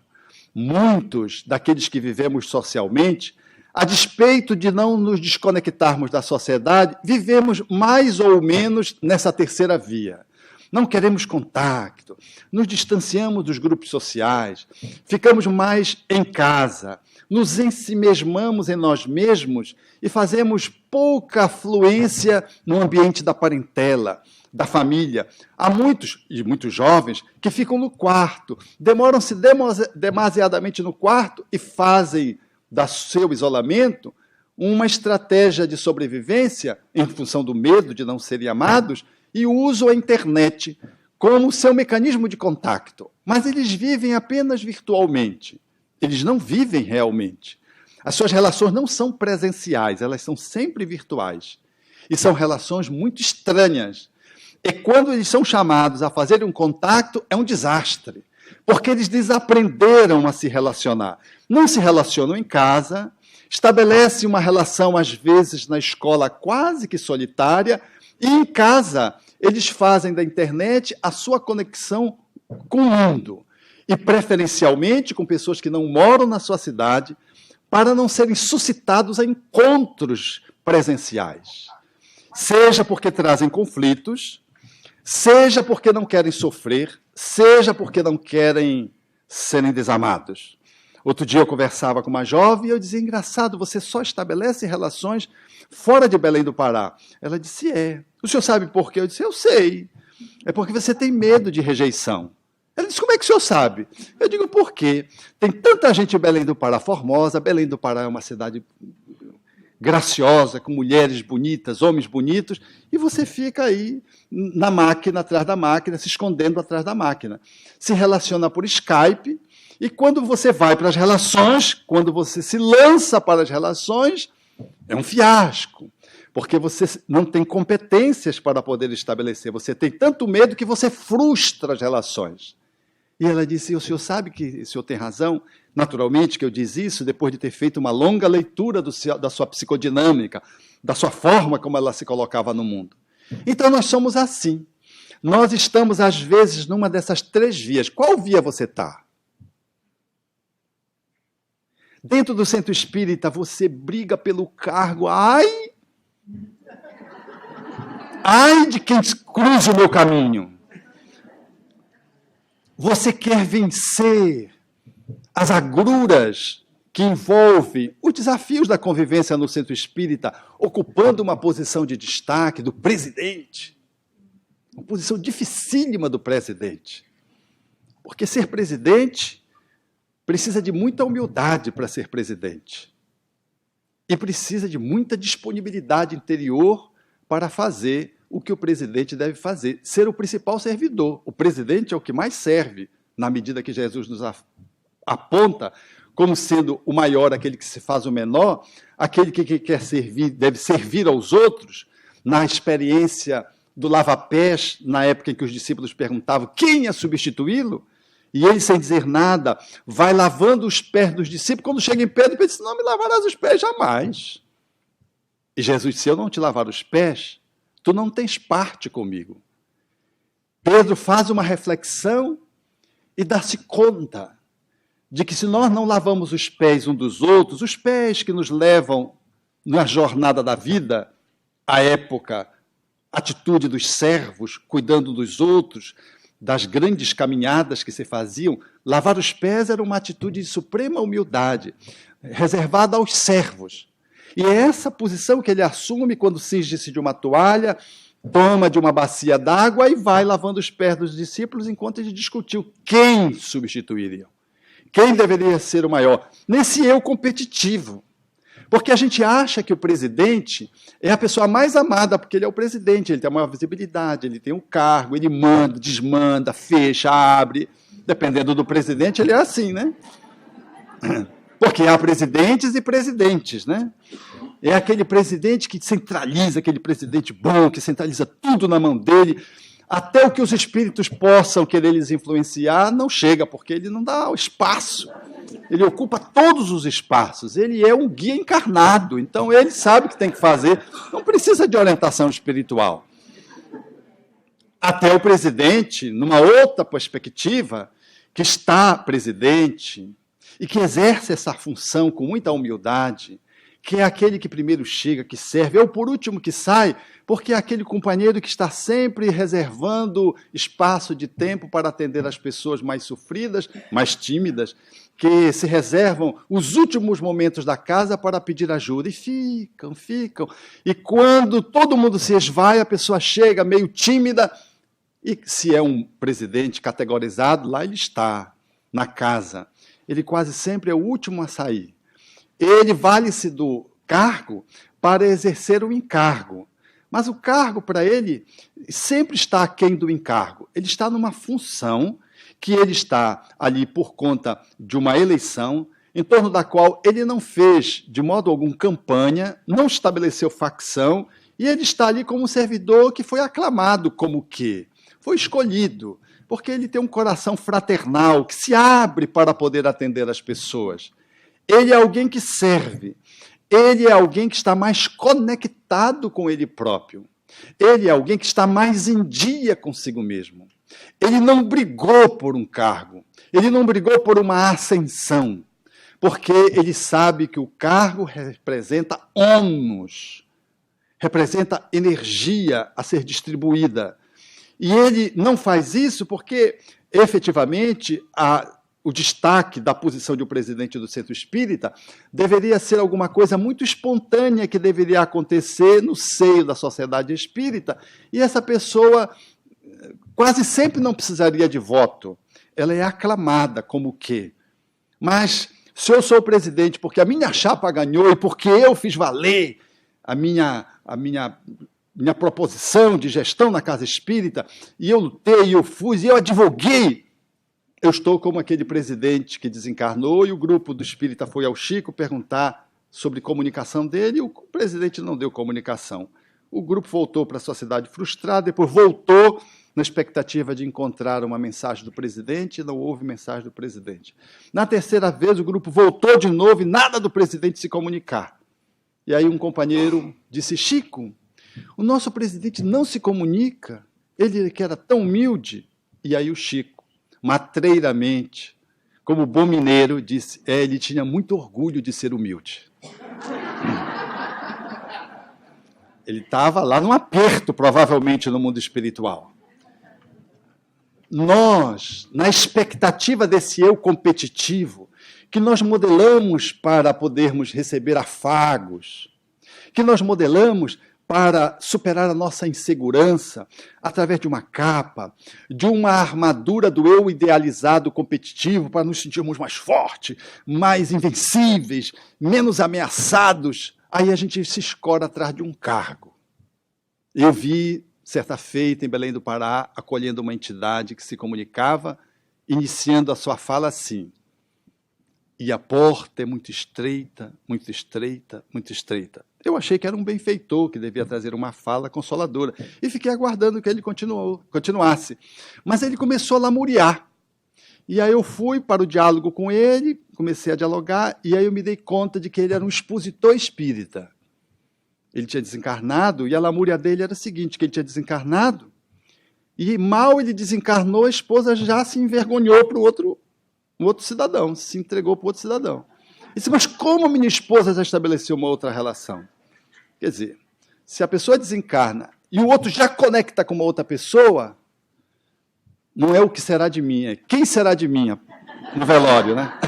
Muitos daqueles que vivemos socialmente, a despeito de não nos desconectarmos da sociedade, vivemos mais ou menos nessa terceira via. Não queremos contato, nos distanciamos dos grupos sociais, ficamos mais em casa, nos ensimesmamos em nós mesmos e fazemos pouca afluência no ambiente da parentela, da família. Há muitos, e muitos jovens, que ficam no quarto, demoram-se demasiadamente no quarto e fazem do seu isolamento uma estratégia de sobrevivência em função do medo de não serem amados e usam a internet como seu mecanismo de contato. Mas eles vivem apenas virtualmente. Eles não vivem realmente. As suas relações não são presenciais, elas são sempre virtuais. E são relações muito estranhas. E quando eles são chamados a fazer um contato, é um desastre, porque eles desaprenderam a se relacionar. Não se relacionam em casa, estabelecem uma relação, às vezes, na escola quase que solitária, e em casa eles fazem da internet a sua conexão com o mundo, e preferencialmente com pessoas que não moram na sua cidade, para não serem suscitados a encontros presenciais. Seja porque trazem conflitos, seja porque não querem sofrer, seja porque não querem serem desamados. Outro dia eu conversava com uma jovem e eu dizia, engraçado, você só estabelece relações fora de Belém do Pará. Ela disse, é. O senhor sabe por quê? Eu disse, eu sei. É porque você tem medo de rejeição. Ela disse, como é que o senhor sabe? Eu digo, por quê? Tem tanta gente em Belém do Pará formosa, Belém do Pará é uma cidade graciosa, com mulheres bonitas, homens bonitos, e você fica aí na máquina, atrás da máquina, se escondendo atrás da máquina. Se relaciona por Skype, e quando você vai para as relações, quando você se lança para as relações, é um fiasco, porque você não tem competências para poder estabelecer, você tem tanto medo que você frustra as relações. E ela disse, o senhor sabe que o senhor tem razão? Naturalmente que eu disse isso depois de ter feito uma longa leitura da sua psicodinâmica, da sua forma como ela se colocava no mundo. Então nós somos assim. Nós estamos, às vezes, numa dessas três vias. Qual via você está? Dentro do centro espírita, você briga pelo cargo. Ai de quem cruze o meu caminho. Você quer vencer as agruras que envolvem os desafios da convivência no centro espírita, ocupando uma posição de destaque do presidente. Uma posição dificílima do presidente. Porque ser presidente precisa de muita humildade para ser presidente. E precisa de muita disponibilidade interior para fazer o que o presidente deve fazer. Ser o principal servidor. O presidente é o que mais serve, na medida que Jesus nos aponta como sendo o maior, aquele que se faz o menor, aquele que quer servir, deve servir aos outros, na experiência do lava-pés, na época em que os discípulos perguntavam quem ia substituí-lo, e ele, sem dizer nada, vai lavando os pés dos discípulos. Quando chega em Pedro, ele diz, não me lavarás os pés jamais. E Jesus disse, se eu não te lavar os pés, tu não tens parte comigo. Pedro faz uma reflexão e dá-se conta de que se nós não lavamos os pés um dos outros, os pés que nos levam na jornada da vida, à época, atitude dos servos, cuidando dos outros, das grandes caminhadas que se faziam, lavar os pés era uma atitude de suprema humildade, reservada aos servos. E é essa posição que ele assume quando cinge-se de uma toalha, toma de uma bacia d'água e vai lavando os pés dos discípulos enquanto ele discutiu quem substituiria. Quem deveria ser o maior? Nesse eu competitivo. Porque a gente acha que o presidente é a pessoa mais amada, porque ele é o presidente, ele tem a maior visibilidade, ele tem um cargo, ele manda, desmanda, fecha, abre. Dependendo do presidente, ele é assim, né? Porque há presidentes e presidentes, né? É aquele presidente que centraliza, aquele presidente bom, que centraliza tudo na mão dele, até o que os espíritos possam querer lhes influenciar, não chega, porque ele não dá espaço. Ele ocupa todos os espaços, ele é um guia encarnado, então ele sabe o que tem que fazer, não precisa de orientação espiritual. Até o presidente, numa outra perspectiva, que está presidente e que exerce essa função com muita humildade, que é aquele que primeiro chega, que serve, é o por último que sai, porque é aquele companheiro que está sempre reservando espaço de tempo para atender as pessoas mais sofridas, mais tímidas, que se reservam os últimos momentos da casa para pedir ajuda. E ficam. E quando todo mundo se esvai, a pessoa chega meio tímida, e se é um presidente categorizado, lá ele está, na casa. Ele quase sempre é o último a sair. Ele vale-se do cargo para exercer o encargo. Mas o cargo, para ele, sempre está aquém do encargo. Ele está numa função que ele está ali por conta de uma eleição, em torno da qual ele não fez, de modo algum, campanha, não estabeleceu facção, e ele está ali como um servidor que foi aclamado como quê? Foi escolhido, porque ele tem um coração fraternal, que se abre para poder atender as pessoas. Ele é alguém que serve. Ele é alguém que está mais conectado com ele próprio. Ele é alguém que está mais em dia consigo mesmo. Ele não brigou por um cargo. Ele não brigou por uma ascensão. Porque ele sabe que o cargo representa ônus, representa energia a ser distribuída. E ele não faz isso porque, efetivamente, o destaque da posição de um presidente do Centro Espírita deveria ser alguma coisa muito espontânea que deveria acontecer no seio da sociedade espírita, e essa pessoa quase sempre não precisaria de voto. Ela é aclamada como o quê? Mas, se eu sou o presidente porque a minha chapa ganhou e porque eu fiz valer a minha proposição de gestão na Casa Espírita, e eu lutei, eu fui, e eu advoguei, eu estou como aquele presidente que desencarnou e o grupo do Espírita foi ao Chico perguntar sobre comunicação dele e o presidente não deu comunicação. O grupo voltou para a sociedade frustrada, depois voltou na expectativa de encontrar uma mensagem do presidente e não houve mensagem do presidente. Na terceira vez, o grupo voltou de novo e nada do presidente se comunicar. E aí um companheiro disse, Chico, o nosso presidente não se comunica, ele que era tão humilde. E aí o Chico, matreiramente, como bom mineiro, disse, ele tinha muito orgulho de ser humilde. Ele estava lá num aperto, provavelmente, no mundo espiritual. Nós, na expectativa desse eu competitivo, que nós modelamos para podermos receber afagos, que nós modelamos para superar a nossa insegurança através de uma capa, de uma armadura do eu idealizado competitivo para nos sentirmos mais fortes, mais invencíveis, menos ameaçados. Aí a gente se escora atrás de um cargo. Eu vi, certa feita, em Belém do Pará, acolhendo uma entidade que se comunicava, iniciando a sua fala assim, e a porta é muito estreita, muito estreita, muito estreita. Eu achei que era um benfeitor, que devia trazer uma fala consoladora. E fiquei aguardando que ele continuasse. Mas ele começou a lamuriar. E aí eu fui para o diálogo com ele, comecei a dialogar, e aí eu me dei conta de que ele era um expositor espírita. Ele tinha desencarnado, e a lamúria dele era a seguinte, que ele tinha desencarnado, e mal ele desencarnou, a esposa já se envergonhou para o outro cidadão, se entregou para o outro cidadão. E disse, mas como a minha esposa já estabeleceu uma outra relação? Quer dizer, se a pessoa desencarna e o outro já conecta com uma outra pessoa, não é o que será de mim, é quem será de mim no velório, né?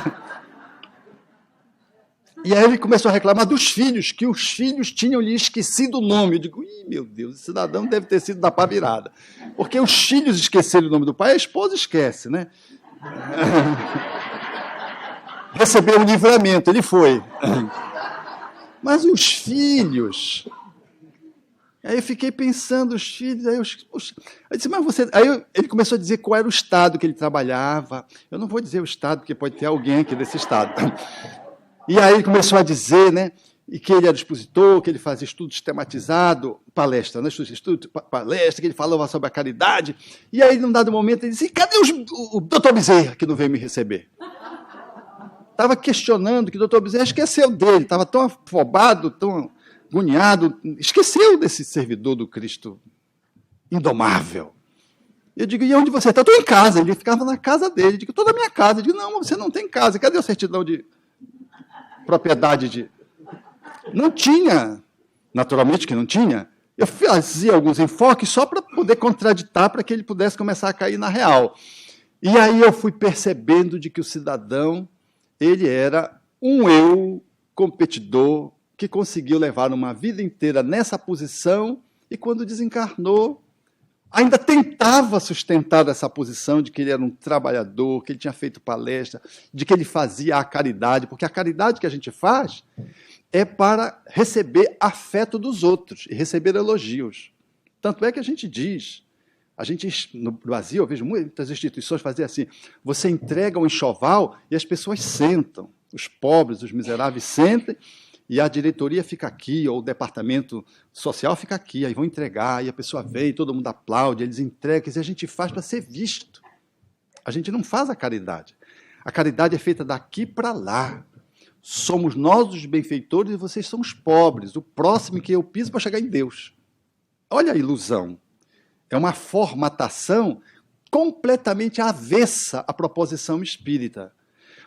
E aí ele começou a reclamar dos filhos, que os filhos tinham lhe esquecido o nome. Eu digo, meu Deus, esse cidadão deve ter sido da pá virada. Porque os filhos esqueceram o nome do pai, a esposa esquece, né? Recebeu o livramento, ele foi. Mas os filhos... Aí eu fiquei pensando, os filhos... Aí eu disse, mas você... Aí ele começou a dizer qual era o estado que ele trabalhava. Eu não vou dizer o estado, porque pode ter alguém aqui desse estado. E aí ele começou a dizer, né, e que ele era expositor, que ele fazia estudo sistematizado, palestra, né, palestra, que ele falava sobre a caridade. E aí, num dado momento, ele disse, cadê o doutor Bezerra, que não veio me receber? Estava questionando que o doutor Bezerra esqueceu dele, estava tão afobado, tão agoniado, esqueceu desse servidor do Cristo indomável. Eu digo, e onde você está? Estou em casa. Ele ficava na casa dele. Eu digo, estou na minha casa. Eu digo, não, você não tem casa. Cadê a certidão de propriedade de... Não tinha. Naturalmente que não tinha. Eu fazia alguns enfoques só para poder contraditar, para que ele pudesse começar a cair na real. E aí eu fui percebendo de que o cidadão, ele era um eu competidor que conseguiu levar uma vida inteira nessa posição e quando desencarnou, ainda tentava sustentar essa posição de que ele era um trabalhador, que ele tinha feito palestra, de que ele fazia a caridade, porque a caridade que a gente faz é para receber afeto dos outros e receber elogios. Tanto é que a gente diz, no Brasil, eu vejo muitas instituições fazer assim, você entrega um enxoval e as pessoas sentam, os pobres, os miseráveis sentem, e a diretoria fica aqui, ou o departamento social fica aqui, aí vão entregar, e a pessoa vem, todo mundo aplaude, eles entregam, quer dizer, a gente faz para ser visto. A gente não faz a caridade. A caridade é feita daqui para lá. Somos nós os benfeitores e vocês são os pobres, o próximo que eu piso para chegar em Deus. Olha a ilusão. É uma formatação completamente avessa à proposição espírita.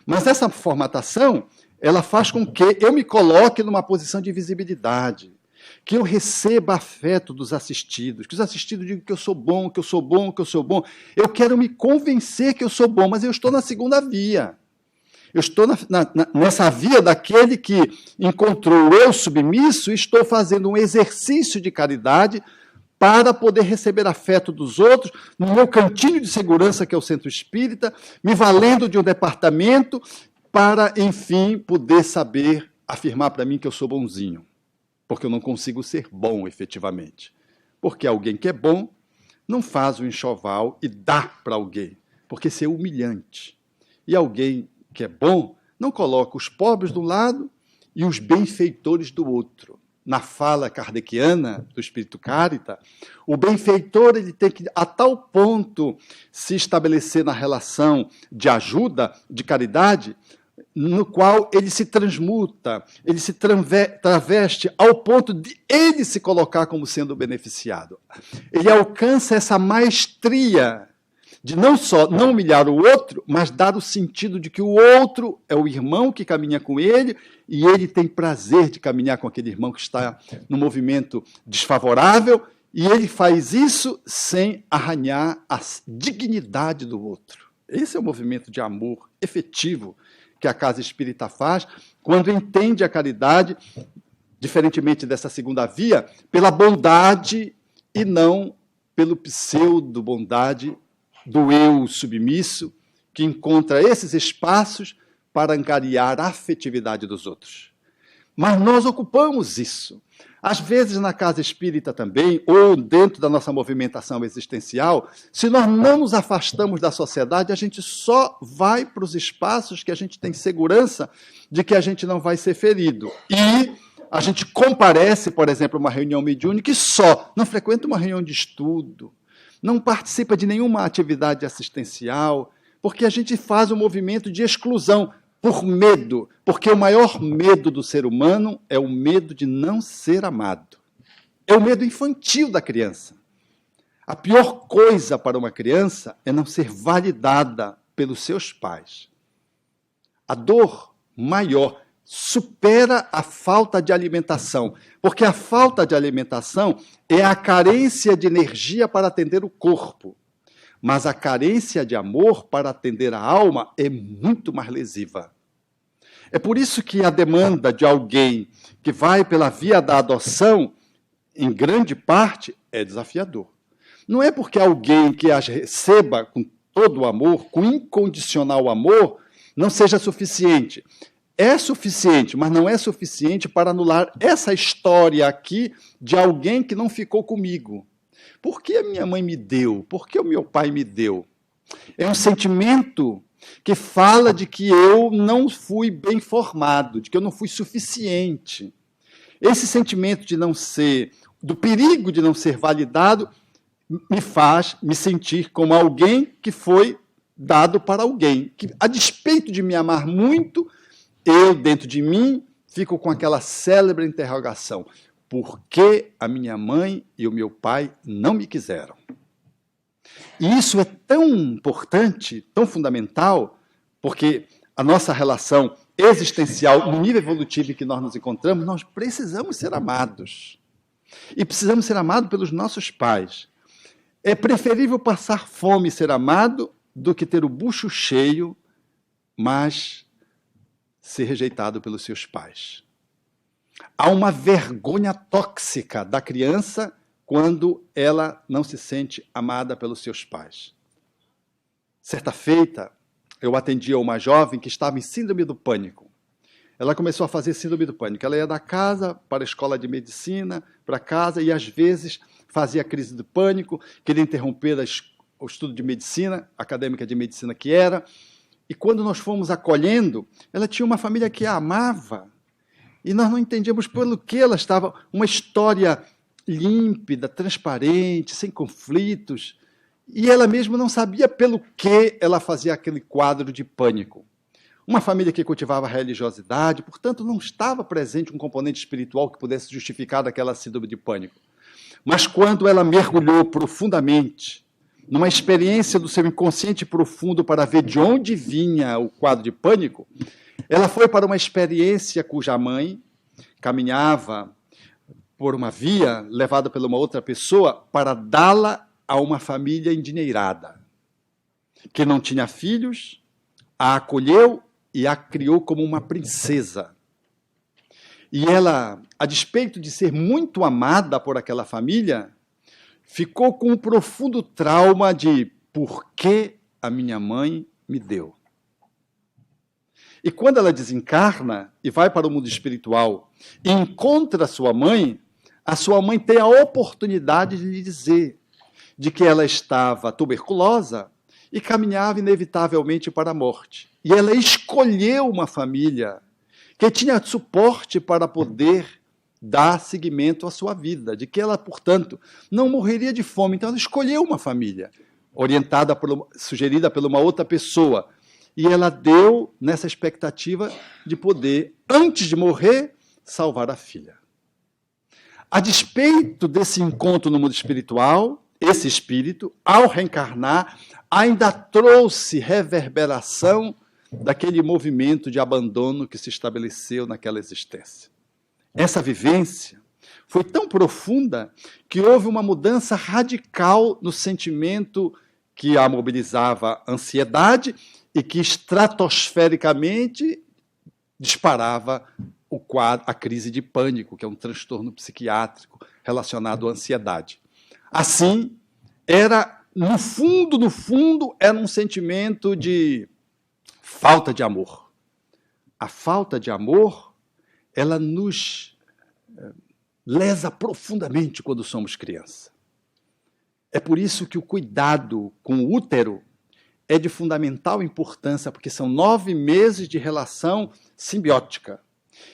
Mas essa formatação, ela faz com que eu me coloque numa posição de visibilidade, que eu receba afeto dos assistidos, que os assistidos digam que eu sou bom, que eu sou bom, que eu sou bom. Eu quero me convencer que eu sou bom, mas eu estou na segunda via. Eu estou nessa via daquele que encontrou o eu submisso e estou fazendo um exercício de caridade para poder receber afeto dos outros, no meu cantinho de segurança, que é o centro espírita, me valendo de um departamento, para, enfim, poder saber afirmar para mim que eu sou bonzinho. Porque eu não consigo ser bom, efetivamente. Porque alguém que é bom não faz o enxoval e dá para alguém, porque isso é humilhante. E alguém que é bom não coloca os pobres de um lado e os benfeitores do outro. Na fala kardeciana do Espírito Carita, o benfeitor ele tem que, a tal ponto, se estabelecer na relação de ajuda, de caridade, no qual ele se transmuta, ele se traveste ao ponto de ele se colocar como sendo beneficiado. Ele alcança essa maestria de não só não humilhar o outro, mas dar o sentido de que o outro é o irmão que caminha com ele e ele tem prazer de caminhar com aquele irmão que está no movimento desfavorável e ele faz isso sem arranhar a dignidade do outro. Esse é o movimento de amor efetivo que a Casa Espírita faz quando entende a caridade, diferentemente dessa segunda via, pela bondade e não pelo pseudo-bondade do eu submisso, que encontra esses espaços para angariar a afetividade dos outros. Mas nós ocupamos isso. Às vezes na casa espírita também, ou dentro da nossa movimentação existencial, se nós não nos afastamos da sociedade, a gente só vai para os espaços que a gente tem segurança de que a gente não vai ser ferido. E a gente comparece, por exemplo, a uma reunião mediúnica e só, não frequenta uma reunião de estudo, não participa de nenhuma atividade assistencial, porque a gente faz um movimento de exclusão por medo, porque o maior medo do ser humano é o medo de não ser amado. É o medo infantil da criança. A pior coisa para uma criança é não ser validada pelos seus pais. A dor maior supera a falta de alimentação, porque a falta de alimentação é a carência de energia para atender o corpo, mas a carência de amor para atender a alma é muito mais lesiva. É por isso que a demanda de alguém que vai pela via da adoção, em grande parte, é desafiador. Não é porque alguém que as receba com todo o amor, com incondicional amor, não seja suficiente. É suficiente, mas não é suficiente para anular essa história aqui de alguém que não ficou comigo. Por que a minha mãe me deu? Por que o meu pai me deu? É um sentimento que fala de que eu não fui bem formado, de que eu não fui suficiente. Esse sentimento de não ser, do perigo de não ser validado, me faz me sentir como alguém que foi dado para alguém, que a despeito de me amar muito, eu dentro de mim fico com aquela célebre interrogação: por que a minha mãe e o meu pai não me quiseram? E isso é tão importante, tão fundamental, porque a nossa relação existencial, no nível evolutivo em que nós nos encontramos, nós precisamos ser amados. E precisamos ser amados pelos nossos pais. É preferível passar fome e ser amado do que ter o bucho cheio, mas ser rejeitado pelos seus pais. Há uma vergonha tóxica da criança quando ela não se sente amada pelos seus pais. Certa feita, eu atendia uma jovem que estava em síndrome do pânico. Ela começou a fazer síndrome do pânico. Ela ia da casa para a escola de medicina, para casa, e às vezes fazia crise do pânico, queria interromper o estudo de medicina, acadêmica de medicina que era. E quando nós fomos acolhendo, ela tinha uma família que a amava. E nós não entendíamos pelo que ela estava. Uma história límpida, transparente, sem conflitos. E ela mesma não sabia pelo que ela fazia aquele quadro de pânico. Uma família que cultivava a religiosidade, portanto, não estava presente um componente espiritual que pudesse justificar aquela síndrome de pânico. Mas quando ela mergulhou profundamente numa experiência do seu inconsciente profundo para ver de onde vinha o quadro de pânico, ela foi para uma experiência cuja mãe caminhava por uma via levada por uma outra pessoa para dá-la a uma família endinheirada, que não tinha filhos, a acolheu e a criou como uma princesa. E ela, a despeito de ser muito amada por aquela família, ficou com um profundo trauma de por que a minha mãe me deu. E quando ela desencarna e vai para o mundo espiritual e encontra a sua mãe tem a oportunidade de lhe dizer de que ela estava tuberculosa e caminhava inevitavelmente para a morte. E ela escolheu uma família que tinha suporte para poder dar seguimento à sua vida, de que ela, portanto, não morreria de fome. Então ela escolheu uma família, sugerida por uma outra pessoa. E ela deu nessa expectativa de poder, antes de morrer, salvar a filha. A despeito desse encontro no mundo espiritual, esse espírito, ao reencarnar, ainda trouxe reverberação daquele movimento de abandono que se estabeleceu naquela existência. Essa vivência foi tão profunda que houve uma mudança radical no sentimento que a mobilizava ansiedade e que estratosfericamente disparava a crise de pânico, que é um transtorno psiquiátrico relacionado à ansiedade. Assim, era, no fundo, era um sentimento de falta de amor. A falta de amor, ela nos lesa profundamente quando somos criança. É por isso que o cuidado com o útero é de fundamental importância, porque são 9 meses de relação simbiótica.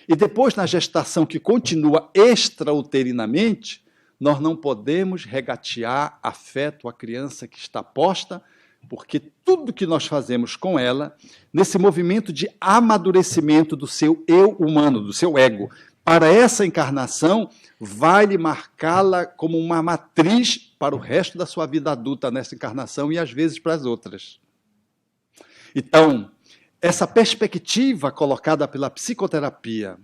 E depois, na gestação que continua extrauterinamente, nós não podemos regatear afeto à criança que está posta, porque tudo que nós fazemos com ela, nesse movimento de amadurecimento do seu eu humano, do seu ego, para essa encarnação, vai lhe marcá-la como uma matriz para o resto da sua vida adulta nessa encarnação e às vezes para as outras. Então, essa perspectiva colocada pela psicoterapia,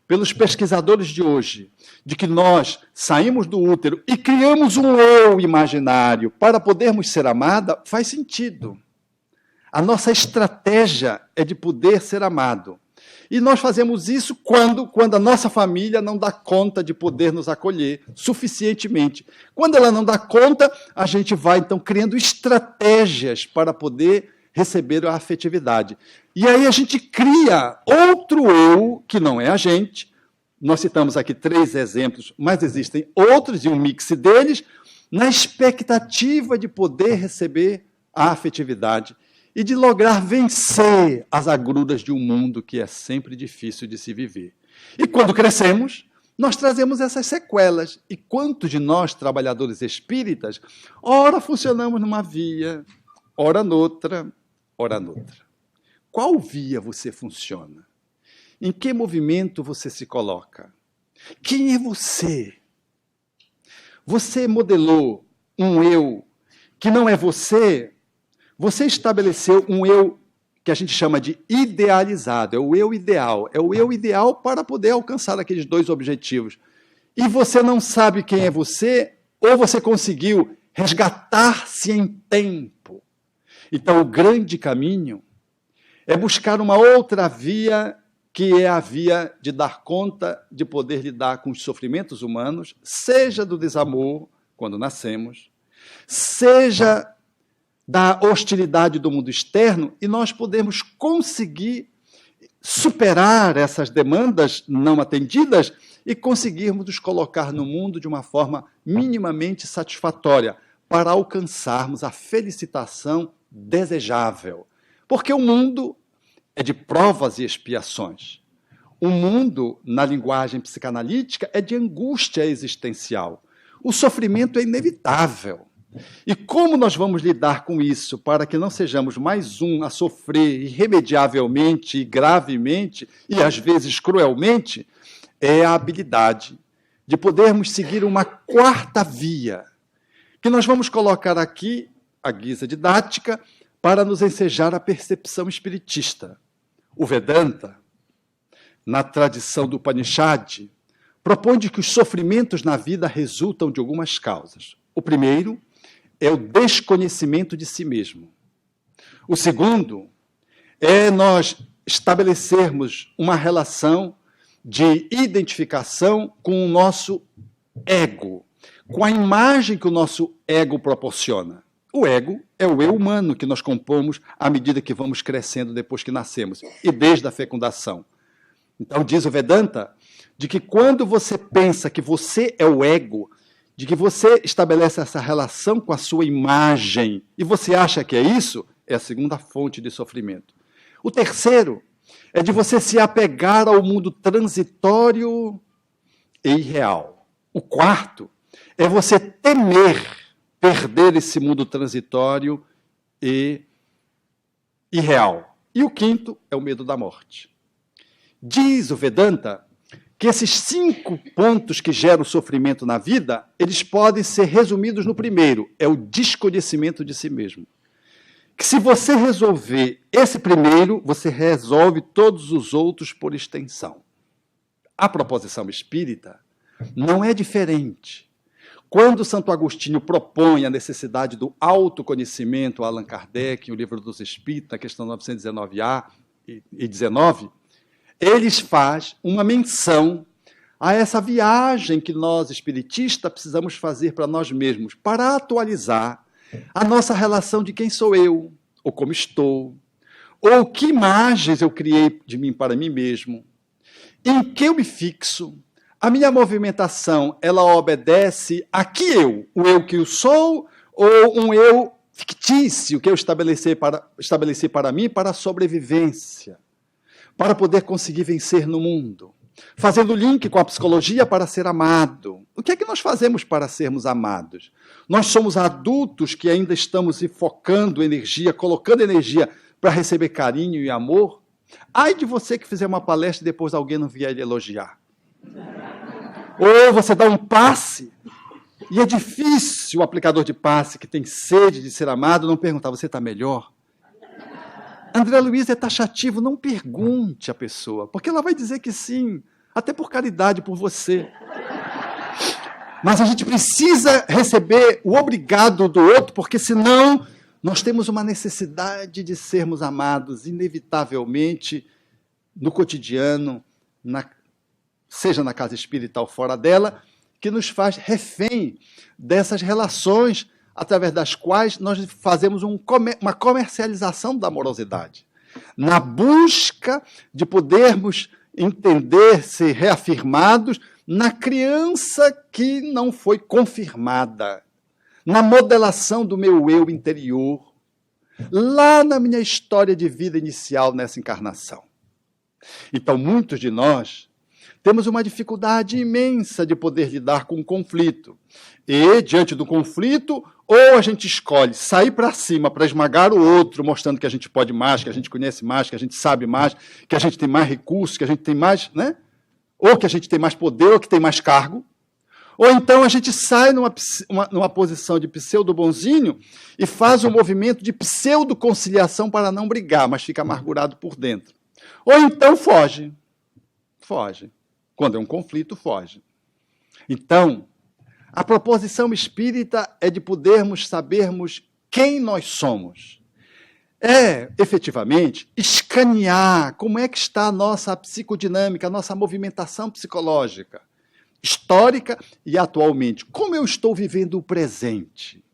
pelos pesquisadores de hoje, de que nós saímos do útero e criamos um eu imaginário para podermos ser amada, faz sentido. A nossa estratégia é de poder ser amado. E nós fazemos isso quando a nossa família não dá conta de poder nos acolher suficientemente. Quando ela não dá conta, a gente vai, então, criando estratégias para poder receber a afetividade. E aí a gente cria outro eu, que não é a gente. Nós citamos aqui 3 exemplos, mas existem outros, e um mix deles, na expectativa de poder receber a afetividade. e de lograr vencer as agruras de um mundo que é sempre difícil de se viver. E quando crescemos, nós trazemos essas sequelas. E quantos de nós, trabalhadores espíritas, ora funcionamos numa via, ora noutra, ora noutra. Qual via você funciona? Em que movimento você se coloca? Quem é você? Você modelou um eu que não é você? Você estabeleceu um eu que a gente chama de idealizado, é o eu ideal para poder alcançar aqueles dois objetivos. E você não sabe quem é você, ou você conseguiu resgatar-se em tempo. Então, o grande caminho é buscar uma outra via, que é a via de dar conta, de poder lidar com os sofrimentos humanos, seja do desamor, quando nascemos, seja da hostilidade do mundo externo, e nós podemos conseguir superar essas demandas não atendidas e conseguirmos nos colocar no mundo de uma forma minimamente satisfatória, para alcançarmos a felicitação desejável. Porque o mundo é de provas e expiações. O mundo, na linguagem psicanalítica, é de angústia existencial. O sofrimento é inevitável. E como nós vamos lidar com isso para que não sejamos mais um a sofrer irremediavelmente e gravemente, e às vezes cruelmente, é a habilidade de podermos seguir uma quarta via, que nós vamos colocar aqui, à guisa didática, para nos ensejar a percepção espiritista. O Vedanta, na tradição do Upanishad, propõe que os sofrimentos na vida resultam de algumas causas. O primeiro é o desconhecimento de si mesmo. O segundo é nós estabelecermos uma relação de identificação com o nosso ego, com a imagem que o nosso ego proporciona. O ego é o eu humano que nós compomos à medida que vamos crescendo depois que nascemos, e desde a fecundação. Então diz o Vedanta, de que quando você pensa que você é o ego, de que você estabelece essa relação com a sua imagem, e você acha que é isso, é a segunda fonte de sofrimento. O terceiro é de você se apegar ao mundo transitório e irreal. O quarto é você temer perder esse mundo transitório e irreal. E o quinto é o medo da morte. Diz o Vedanta que esses 5 pontos que geram sofrimento na vida, eles podem ser resumidos no primeiro, é o desconhecimento de si mesmo. Que se você resolver esse primeiro, você resolve todos os outros por extensão. A proposição espírita não é diferente. Quando Santo Agostinho propõe a necessidade do autoconhecimento, Allan Kardec, o Livro dos Espíritos, na questão 919A e 19, eles fazem uma menção a essa viagem que nós, espiritistas, precisamos fazer para nós mesmos, para atualizar a nossa relação de quem sou eu, ou como estou, ou que imagens eu criei de mim para mim mesmo, em que eu me fixo. A minha movimentação, ela obedece a que eu? O eu que eu sou, ou um eu fictício que eu estabeleci para mim para a sobrevivência, para poder conseguir vencer no mundo? Fazendo link com a psicologia para ser amado. O que é que nós fazemos para sermos amados? Nós somos adultos que ainda estamos focando energia, colocando energia para receber carinho e amor. Ai de você que fizer uma palestra e depois alguém não vier lhe elogiar. Ou você dá um passe, e é difícil o aplicador de passe que tem sede de ser amado não perguntar, você está melhor? André Luiz é taxativo, não pergunte à pessoa, porque ela vai dizer que sim, até por caridade por você. Mas a gente precisa receber o obrigado do outro, porque senão nós temos uma necessidade de sermos amados, inevitavelmente, no cotidiano, seja na casa espírita ou fora dela, que nos faz refém dessas relações através das quais nós fazemos uma comercialização da amorosidade. Na busca de podermos entender, ser reafirmados na criança que não foi confirmada, na modelação do meu eu interior, lá na minha história de vida inicial nessa encarnação. Então, muitos de nós temos uma dificuldade imensa de poder lidar com o conflito. E, diante do conflito, ou a gente escolhe sair para cima para esmagar o outro, mostrando que a gente pode mais, que a gente conhece mais, que a gente sabe mais, que a gente tem mais recursos, que a gente tem mais, né? Ou que a gente tem mais poder, ou que tem mais cargo. Ou então a gente sai numa posição de pseudo-bonzinho e faz um movimento de pseudo-conciliação para não brigar, mas fica amargurado por dentro. Ou então foge. Foge. Quando é um conflito, foge. Então, a proposição espírita é de podermos sabermos quem nós somos. É, efetivamente, escanear como é que está a nossa psicodinâmica, a nossa movimentação psicológica, histórica e atualmente. Como eu estou vivendo o presente?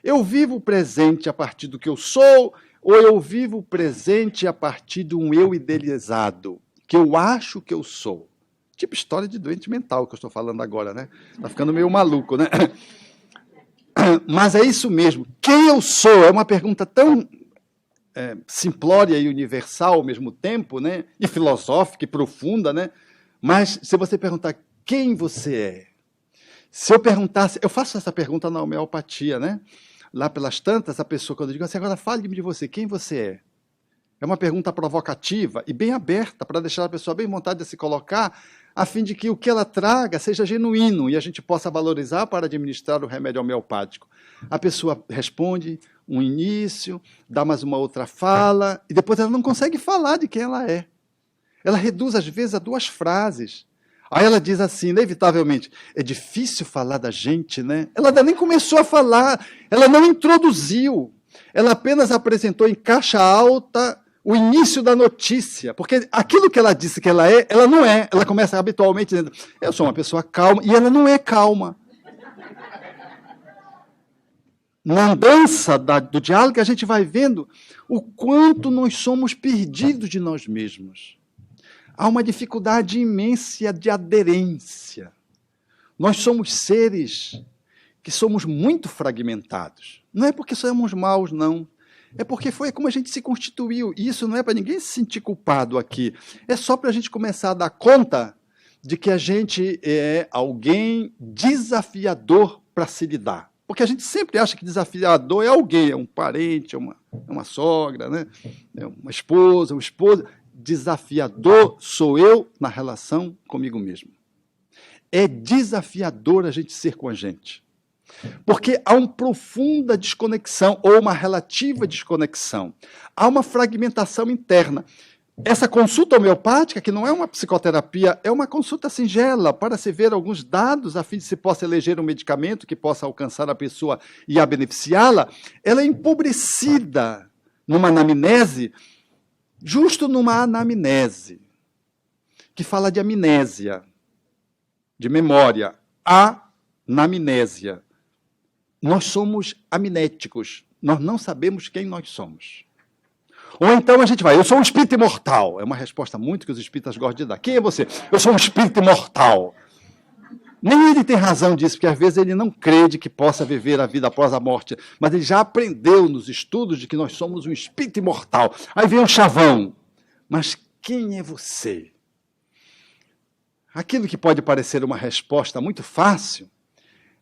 Eu vivo o presente a partir do que eu sou, ou eu vivo o presente a partir de um eu idealizado, que eu acho que eu sou? Tipo história de doente mental que eu estou falando agora, né? Tá ficando meio maluco, né? Mas é isso mesmo. Quem eu sou? É uma pergunta tão simplória e universal ao mesmo tempo, né? E filosófica e profunda, né? Mas se você perguntar quem você é, se eu perguntasse, eu faço essa pergunta na homeopatia, né? Lá pelas tantas, a pessoa, quando eu digo assim, agora fale-me de você, quem você é? É uma pergunta provocativa e bem aberta, para deixar a pessoa bem à vontade de se colocar, a fim de que o que ela traga seja genuíno e a gente possa valorizar para administrar o remédio homeopático. A pessoa responde um início, dá mais uma outra fala, e depois ela não consegue falar de quem ela é. Ela reduz, às vezes, a 2 frases. Aí ela diz assim, inevitavelmente, é difícil falar da gente, né? Ela ainda nem começou a falar, ela não introduziu, ela apenas apresentou em caixa alta o início da notícia, porque aquilo que ela disse que ela é, ela não é. Ela começa habitualmente dizendo, eu sou uma pessoa calma, e ela não é calma. Na andança do diálogo, a gente vai vendo o quanto nós somos perdidos de nós mesmos. Há uma dificuldade imensa de aderência. Nós somos seres que somos muito fragmentados. Não é porque somos maus, não. É porque foi como a gente se constituiu. E isso não é para ninguém se sentir culpado aqui. É só para a gente começar a dar conta de que a gente é alguém desafiador para se lidar. Porque a gente sempre acha que desafiador é alguém, é um parente, é uma sogra, né? É uma esposa, um esposo. Desafiador sou eu na relação comigo mesmo. É desafiador a gente ser com a gente. Porque há uma profunda desconexão, ou uma relativa desconexão. Há uma fragmentação interna. Essa consulta homeopática, que não é uma psicoterapia, é uma consulta singela, para se ver alguns dados, a fim de se possa eleger um medicamento que possa alcançar a pessoa e a beneficiá-la, ela é empobrecida numa anamnese, justo numa anamnese, que fala de amnésia, de memória, anamnésia. Nós somos amnéticos, nós não sabemos quem nós somos. Ou então a gente vai, eu sou um espírito imortal. É uma resposta muito que os espíritas gostam de dar. Quem é você? Eu sou um espírito imortal. Nem ele tem razão disso, porque às vezes ele não crê de que possa viver a vida após a morte, mas ele já aprendeu nos estudos de que nós somos um espírito imortal. Aí vem um chavão. Mas quem é você? Aquilo que pode parecer uma resposta muito fácil,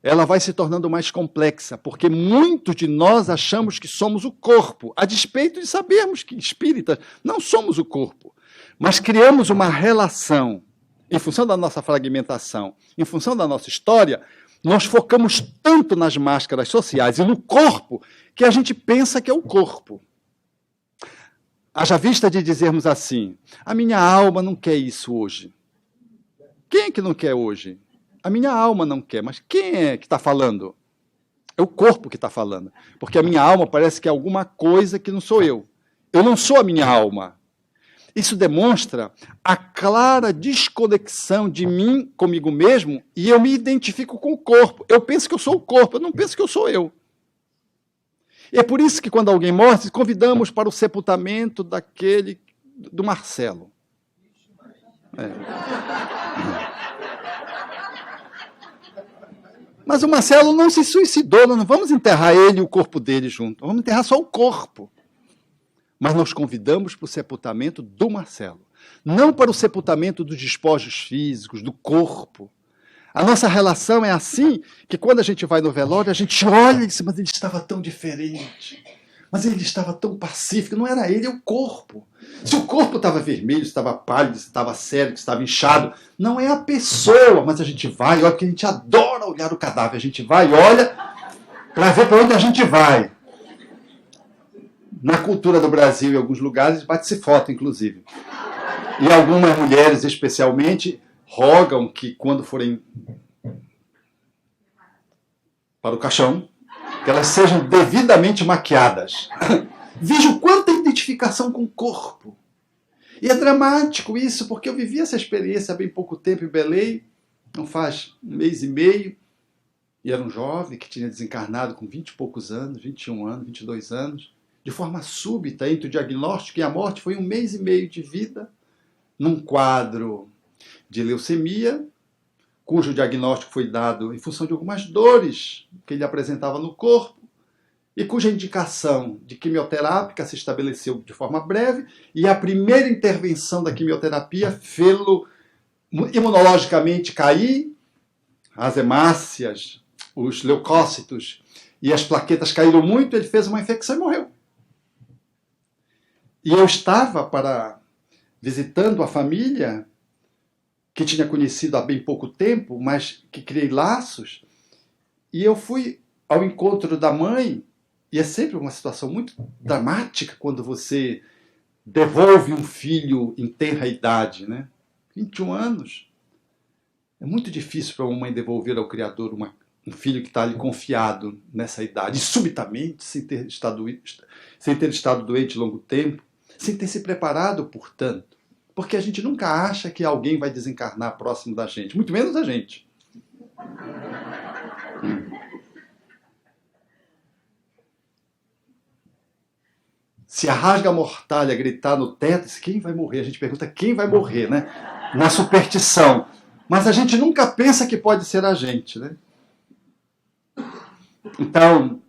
ela vai se tornando mais complexa, porque muitos de nós achamos que somos o corpo, a despeito de sabermos que espíritas não somos o corpo, mas criamos uma relação, em função da nossa fragmentação, em função da nossa história, nós focamos tanto nas máscaras sociais e no corpo, que a gente pensa que é o corpo. Haja vista de dizermos assim, a minha alma não quer isso hoje. Quem é que não quer hoje? A minha alma não quer, mas quem é que está falando? É o corpo que está falando. Porque a minha alma parece que é alguma coisa que não sou eu. Eu não sou a minha alma. Isso demonstra a clara desconexão de mim comigo mesmo e eu me identifico com o corpo. Eu penso que eu sou o corpo, eu não penso que eu sou eu. E é por isso que quando alguém morre, convidamos para o sepultamento do Marcelo. Mas o Marcelo não se suicidou, nós não vamos enterrar ele e o corpo dele junto, vamos enterrar só o corpo. Mas nós convidamos para o sepultamento do Marcelo, não para o sepultamento dos despojos físicos, do corpo. A nossa relação é assim, que quando a gente vai no velório, a gente olha e diz, mas ele estava tão diferente, mas ele estava tão pacífico, não era ele, é o corpo. Se o corpo estava vermelho, estava pálido, estava sério, estava inchado, não é a pessoa, mas a gente vai, olha, porque a gente adora olhar o cadáver, a gente vai e olha para ver para onde a gente vai. Na cultura do Brasil, em alguns lugares, bate-se foto, inclusive. E algumas mulheres, especialmente, rogam que quando forem para o caixão, que elas sejam devidamente maquiadas. Vejo quanta identificação com o corpo. E é dramático isso, porque eu vivi essa experiência há bem pouco tempo em Belém, não faz um mês e meio, e era um jovem que tinha desencarnado com 20 e poucos anos, 21 anos, 22 anos, de forma súbita, entre o diagnóstico e a morte, foi um mês e meio de vida, num quadro de leucemia, cujo diagnóstico foi dado em função de algumas dores que ele apresentava no corpo, e cuja indicação de quimioterápica se estabeleceu de forma breve, e a primeira intervenção da quimioterapia fê-lo imunologicamente cair, as hemácias, os leucócitos e as plaquetas caíram muito, ele fez uma infecção e morreu. E eu estava visitando a família, que tinha conhecido há bem pouco tempo, mas que criei laços, e eu fui ao encontro da mãe, e é sempre uma situação muito dramática quando você devolve um filho em tenra idade, né? 21 anos. É muito difícil para uma mãe devolver ao Criador um filho que está ali confiado nessa idade, e subitamente, sem ter estado doente longo tempo, sem ter se preparado, portanto. Porque a gente nunca acha que alguém vai desencarnar próximo da gente, muito menos a gente. Se a rasga-mortalha gritar no teto, quem vai morrer? A gente pergunta quem vai morrer, né? Na superstição. Mas a gente nunca pensa que pode ser a gente, né? Então,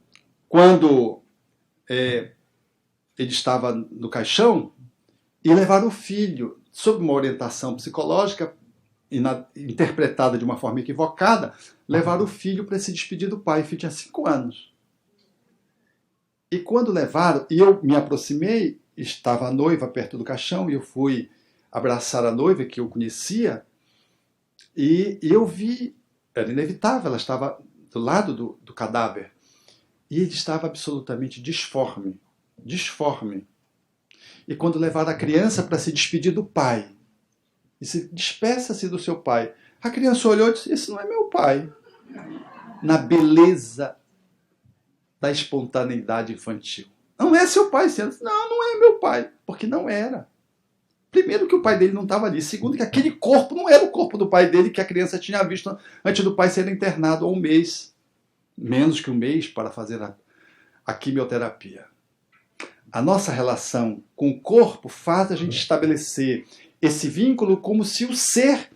quando ele estava no caixão, e levaram o filho, sob uma orientação psicológica, interpretada de uma forma equivocada, levaram o filho para se despedir do pai. O filho tinha 5 anos. E quando levaram, e eu me aproximei, estava a noiva perto do caixão, e eu fui abraçar a noiva que eu conhecia, e eu vi, era inevitável, ela estava do lado do cadáver, e ele estava absolutamente disforme. E quando levaram a criança para se despedir do pai, disse, despeça-se do seu pai. A criança olhou e disse, esse não é meu pai. Na beleza da espontaneidade infantil. Não é seu pai, senhora. Não é meu pai, porque não era. Primeiro que o pai dele não estava ali. Segundo que aquele corpo não era o corpo do pai dele que a criança tinha visto antes do pai ser internado há um mês. Menos que um mês para fazer a quimioterapia. A nossa relação com o corpo faz a gente estabelecer esse vínculo como se o ser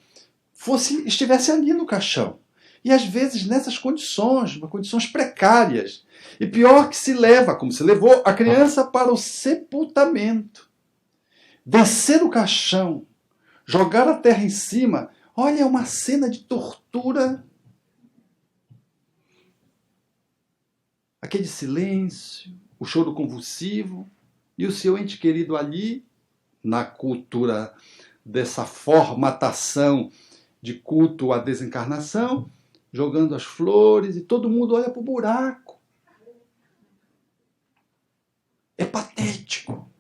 estivesse ali no caixão. E às vezes nessas condições precárias. E pior que se leva, como se levou a criança para o sepultamento. Descer o caixão, jogar a terra em cima, olha, é uma cena de tortura. Aquele silêncio, o choro convulsivo, e o seu ente querido ali, na cultura dessa formatação de culto à desencarnação, jogando as flores, e todo mundo olha para o buraco. É patético.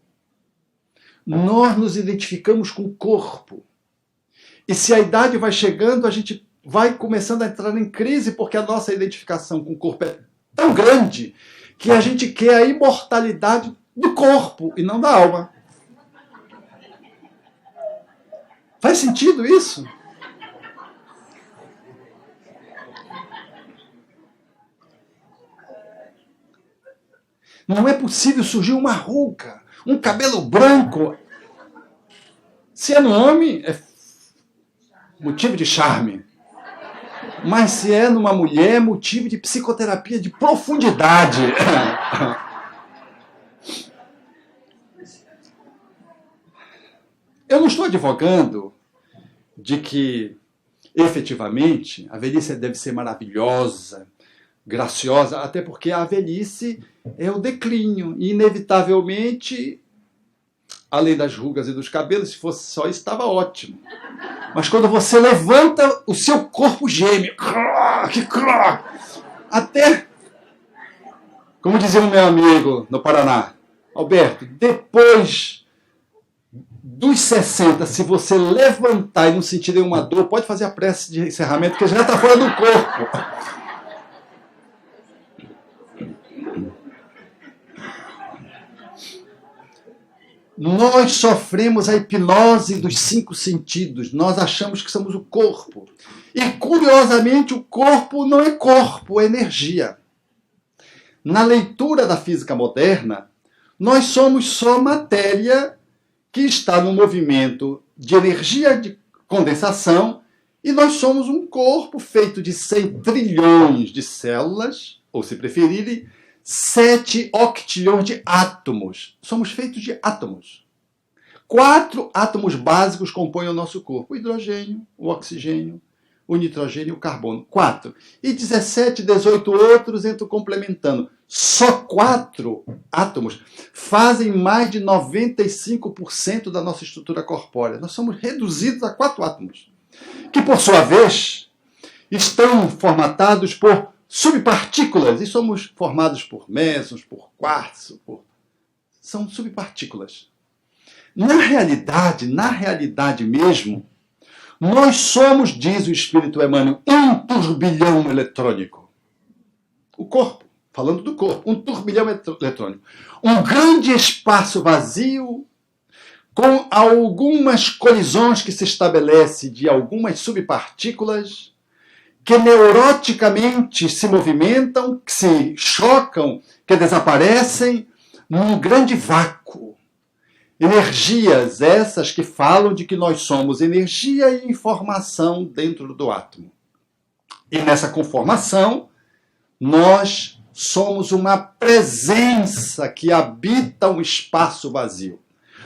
Nós nos identificamos com o corpo. E se a idade vai chegando, a gente vai começando a entrar em crise, porque a nossa identificação com o corpo é tão grande que a gente quer a imortalidade do corpo e não da alma. Faz sentido isso? Não é possível surgir uma ruga, um cabelo branco. Se é no homem, é motivo de charme. Mas se é numa mulher, é motivo de psicoterapia de profundidade. Eu não estou advogando de que, efetivamente, a velhice deve ser maravilhosa, graciosa, até porque a velhice é o declínio. E, inevitavelmente, além das rugas e dos cabelos, se fosse só isso, estava ótimo. Mas quando você levanta, o seu corpo geme. Até, como dizia o meu amigo no Paraná, Alberto, depois dos 60, se você levantar e não sentir nenhuma dor, pode fazer a prece de encerramento, que já está fora do corpo. Nós sofremos a hipnose dos 5 sentidos. Nós achamos que somos o corpo. E, curiosamente, o corpo não é corpo, é energia. Na leitura da física moderna, nós somos só matéria que está no movimento de energia de condensação, e nós somos um corpo feito de 100 trilhões de células, ou, se preferirem, 7 octilhões de átomos. Somos feitos de átomos. 4 átomos básicos compõem o nosso corpo. O hidrogênio, o oxigênio, o nitrogênio e o carbono. 4. E 17, 18 outros entram complementando. Só 4 átomos fazem mais de 95% da nossa estrutura corpórea. Nós somos reduzidos a 4 átomos, que, por sua vez, estão formatados por subpartículas, e somos formados por mesons, por quartzo, são subpartículas. Na realidade mesmo, nós somos, diz o Espírito Emmanuel, um turbilhão eletrônico. O corpo, falando do corpo, um turbilhão eletrônico. Um grande espaço vazio com algumas colisões que se estabelecem de algumas subpartículas que neuroticamente se movimentam, que se chocam, que desaparecem num grande vácuo. Energias essas que falam de que nós somos energia e informação dentro do átomo. E nessa conformação, nós somos uma presença que habita um espaço vazio.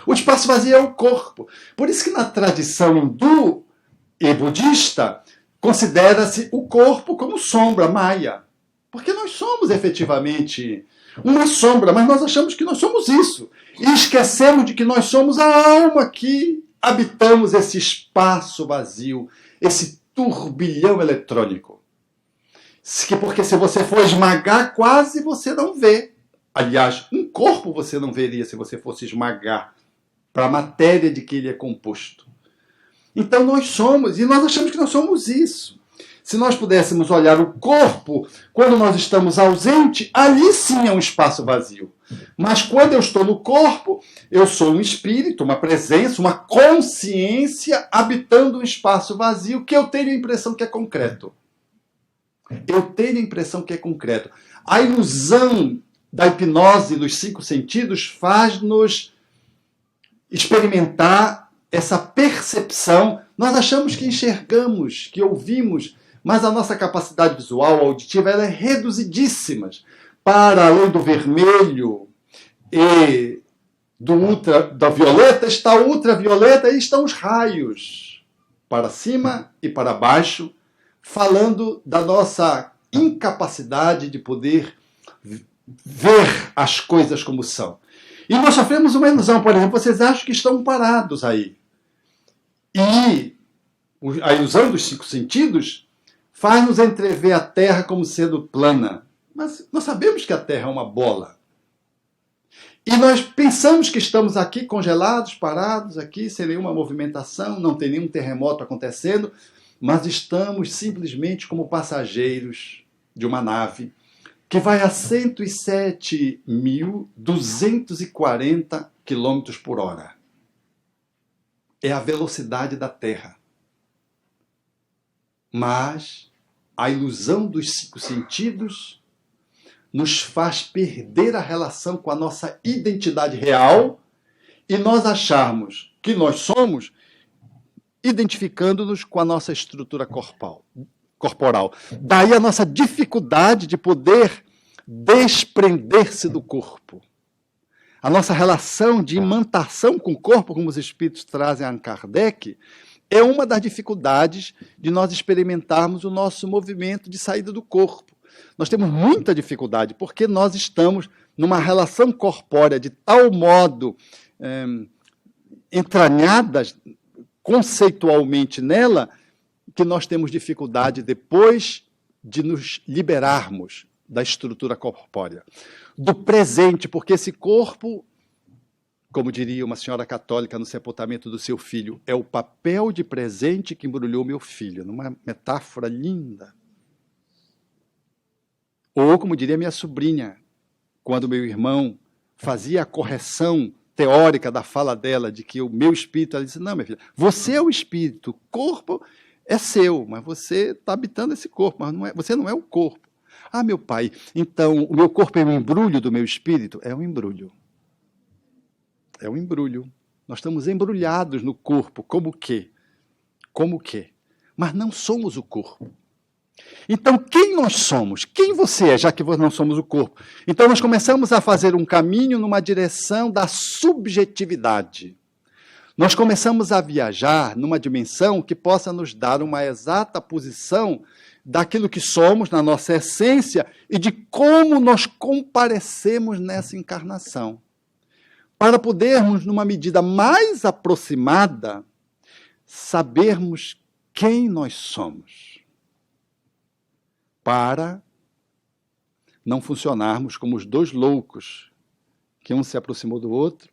O espaço vazio é o corpo. Por isso que na tradição hindu e budista, considera-se o corpo como sombra, Maya. Porque nós somos efetivamente uma sombra, mas nós achamos que nós somos isso. E esquecemos de que nós somos a alma que habitamos esse espaço vazio, esse turbilhão eletrônico. Porque se você for esmagar, quase você não vê. Aliás, um corpo você não veria se você fosse esmagar para a matéria de que ele é composto. Então nós somos, e nós achamos que nós somos isso. Se nós pudéssemos olhar o corpo, quando nós estamos ausentes, ali sim é um espaço vazio. Mas quando eu estou no corpo, eu sou um espírito, uma presença, uma consciência habitando um espaço vazio que eu tenho a impressão que é concreto. Eu tenho a impressão que é concreto. A ilusão da hipnose dos 5 sentidos faz-nos experimentar essa percepção. Nós achamos que enxergamos, que ouvimos, mas a nossa capacidade visual, auditiva, ela é reduzidíssima. Para além do vermelho e da violeta, está o ultravioleta e estão os raios, para cima e para baixo, falando da nossa incapacidade de poder ver as coisas como são. E nós sofremos uma ilusão, por exemplo, vocês acham que estão parados aí. E a ilusão dos 5 sentidos faz-nos entrever a Terra como sendo plana. Mas nós sabemos que a Terra é uma bola. E nós pensamos que estamos aqui congelados, parados aqui, sem nenhuma movimentação, não tem nenhum terremoto acontecendo, mas estamos simplesmente como passageiros de uma nave que vai a 107.240 km por hora. É a velocidade da Terra. Mas a ilusão dos 5 sentidos nos faz perder a relação com a nossa identidade real e nós acharmos que nós somos identificando-nos com a nossa estrutura corpal. corporal. Daí a nossa dificuldade de poder desprender-se do corpo. A nossa relação de imantação com o corpo, como os espíritos trazem a Kardec, é uma das dificuldades de nós experimentarmos o nosso movimento de saída do corpo. Nós temos muita dificuldade, porque nós estamos numa relação corpórea de tal modo entranhadas conceitualmente nela, que nós temos dificuldade depois de nos liberarmos da estrutura corpórea, do presente, porque esse corpo, como diria uma senhora católica no sepultamento do seu filho, é o papel de presente que embrulhou meu filho, numa metáfora linda. Ou, como diria minha sobrinha, quando meu irmão fazia a correção teórica da fala dela, de que o meu espírito, ela disse, não, minha filha, você é o espírito, o corpo é seu, mas você está habitando esse corpo, mas você não é o corpo. Ah, meu pai, então o meu corpo é um embrulho do meu espírito? É um embrulho. É um embrulho. Nós estamos embrulhados no corpo, como que? Como que? Mas não somos o corpo. Então, quem nós somos? Quem você é, já que não somos o corpo? Então, nós começamos a fazer um caminho numa direção da subjetividade. Nós começamos a viajar numa dimensão que possa nos dar uma exata posição daquilo que somos, na nossa essência, e de como nós comparecemos nessa encarnação. Para podermos, numa medida mais aproximada, sabermos quem nós somos. Para não funcionarmos como os dois loucos, que um se aproximou do outro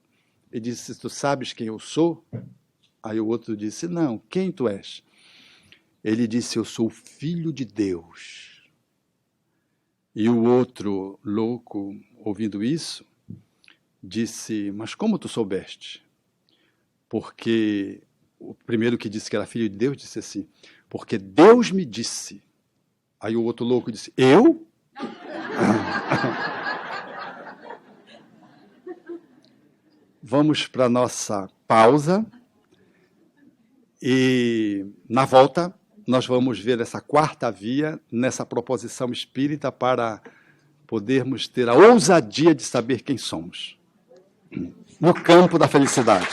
e disse, tu sabes quem eu sou? Aí o outro disse, não, quem tu és? Ele disse, eu sou o filho de Deus. E o outro louco, ouvindo isso, disse, mas como tu soubeste? Porque o primeiro que disse que era filho de Deus disse assim, porque Deus me disse. Aí o outro louco disse, eu? Vamos para a nossa pausa e na volta nós vamos ver essa quarta via nessa proposição espírita para podermos ter a ousadia de saber quem somos no campo da felicidade.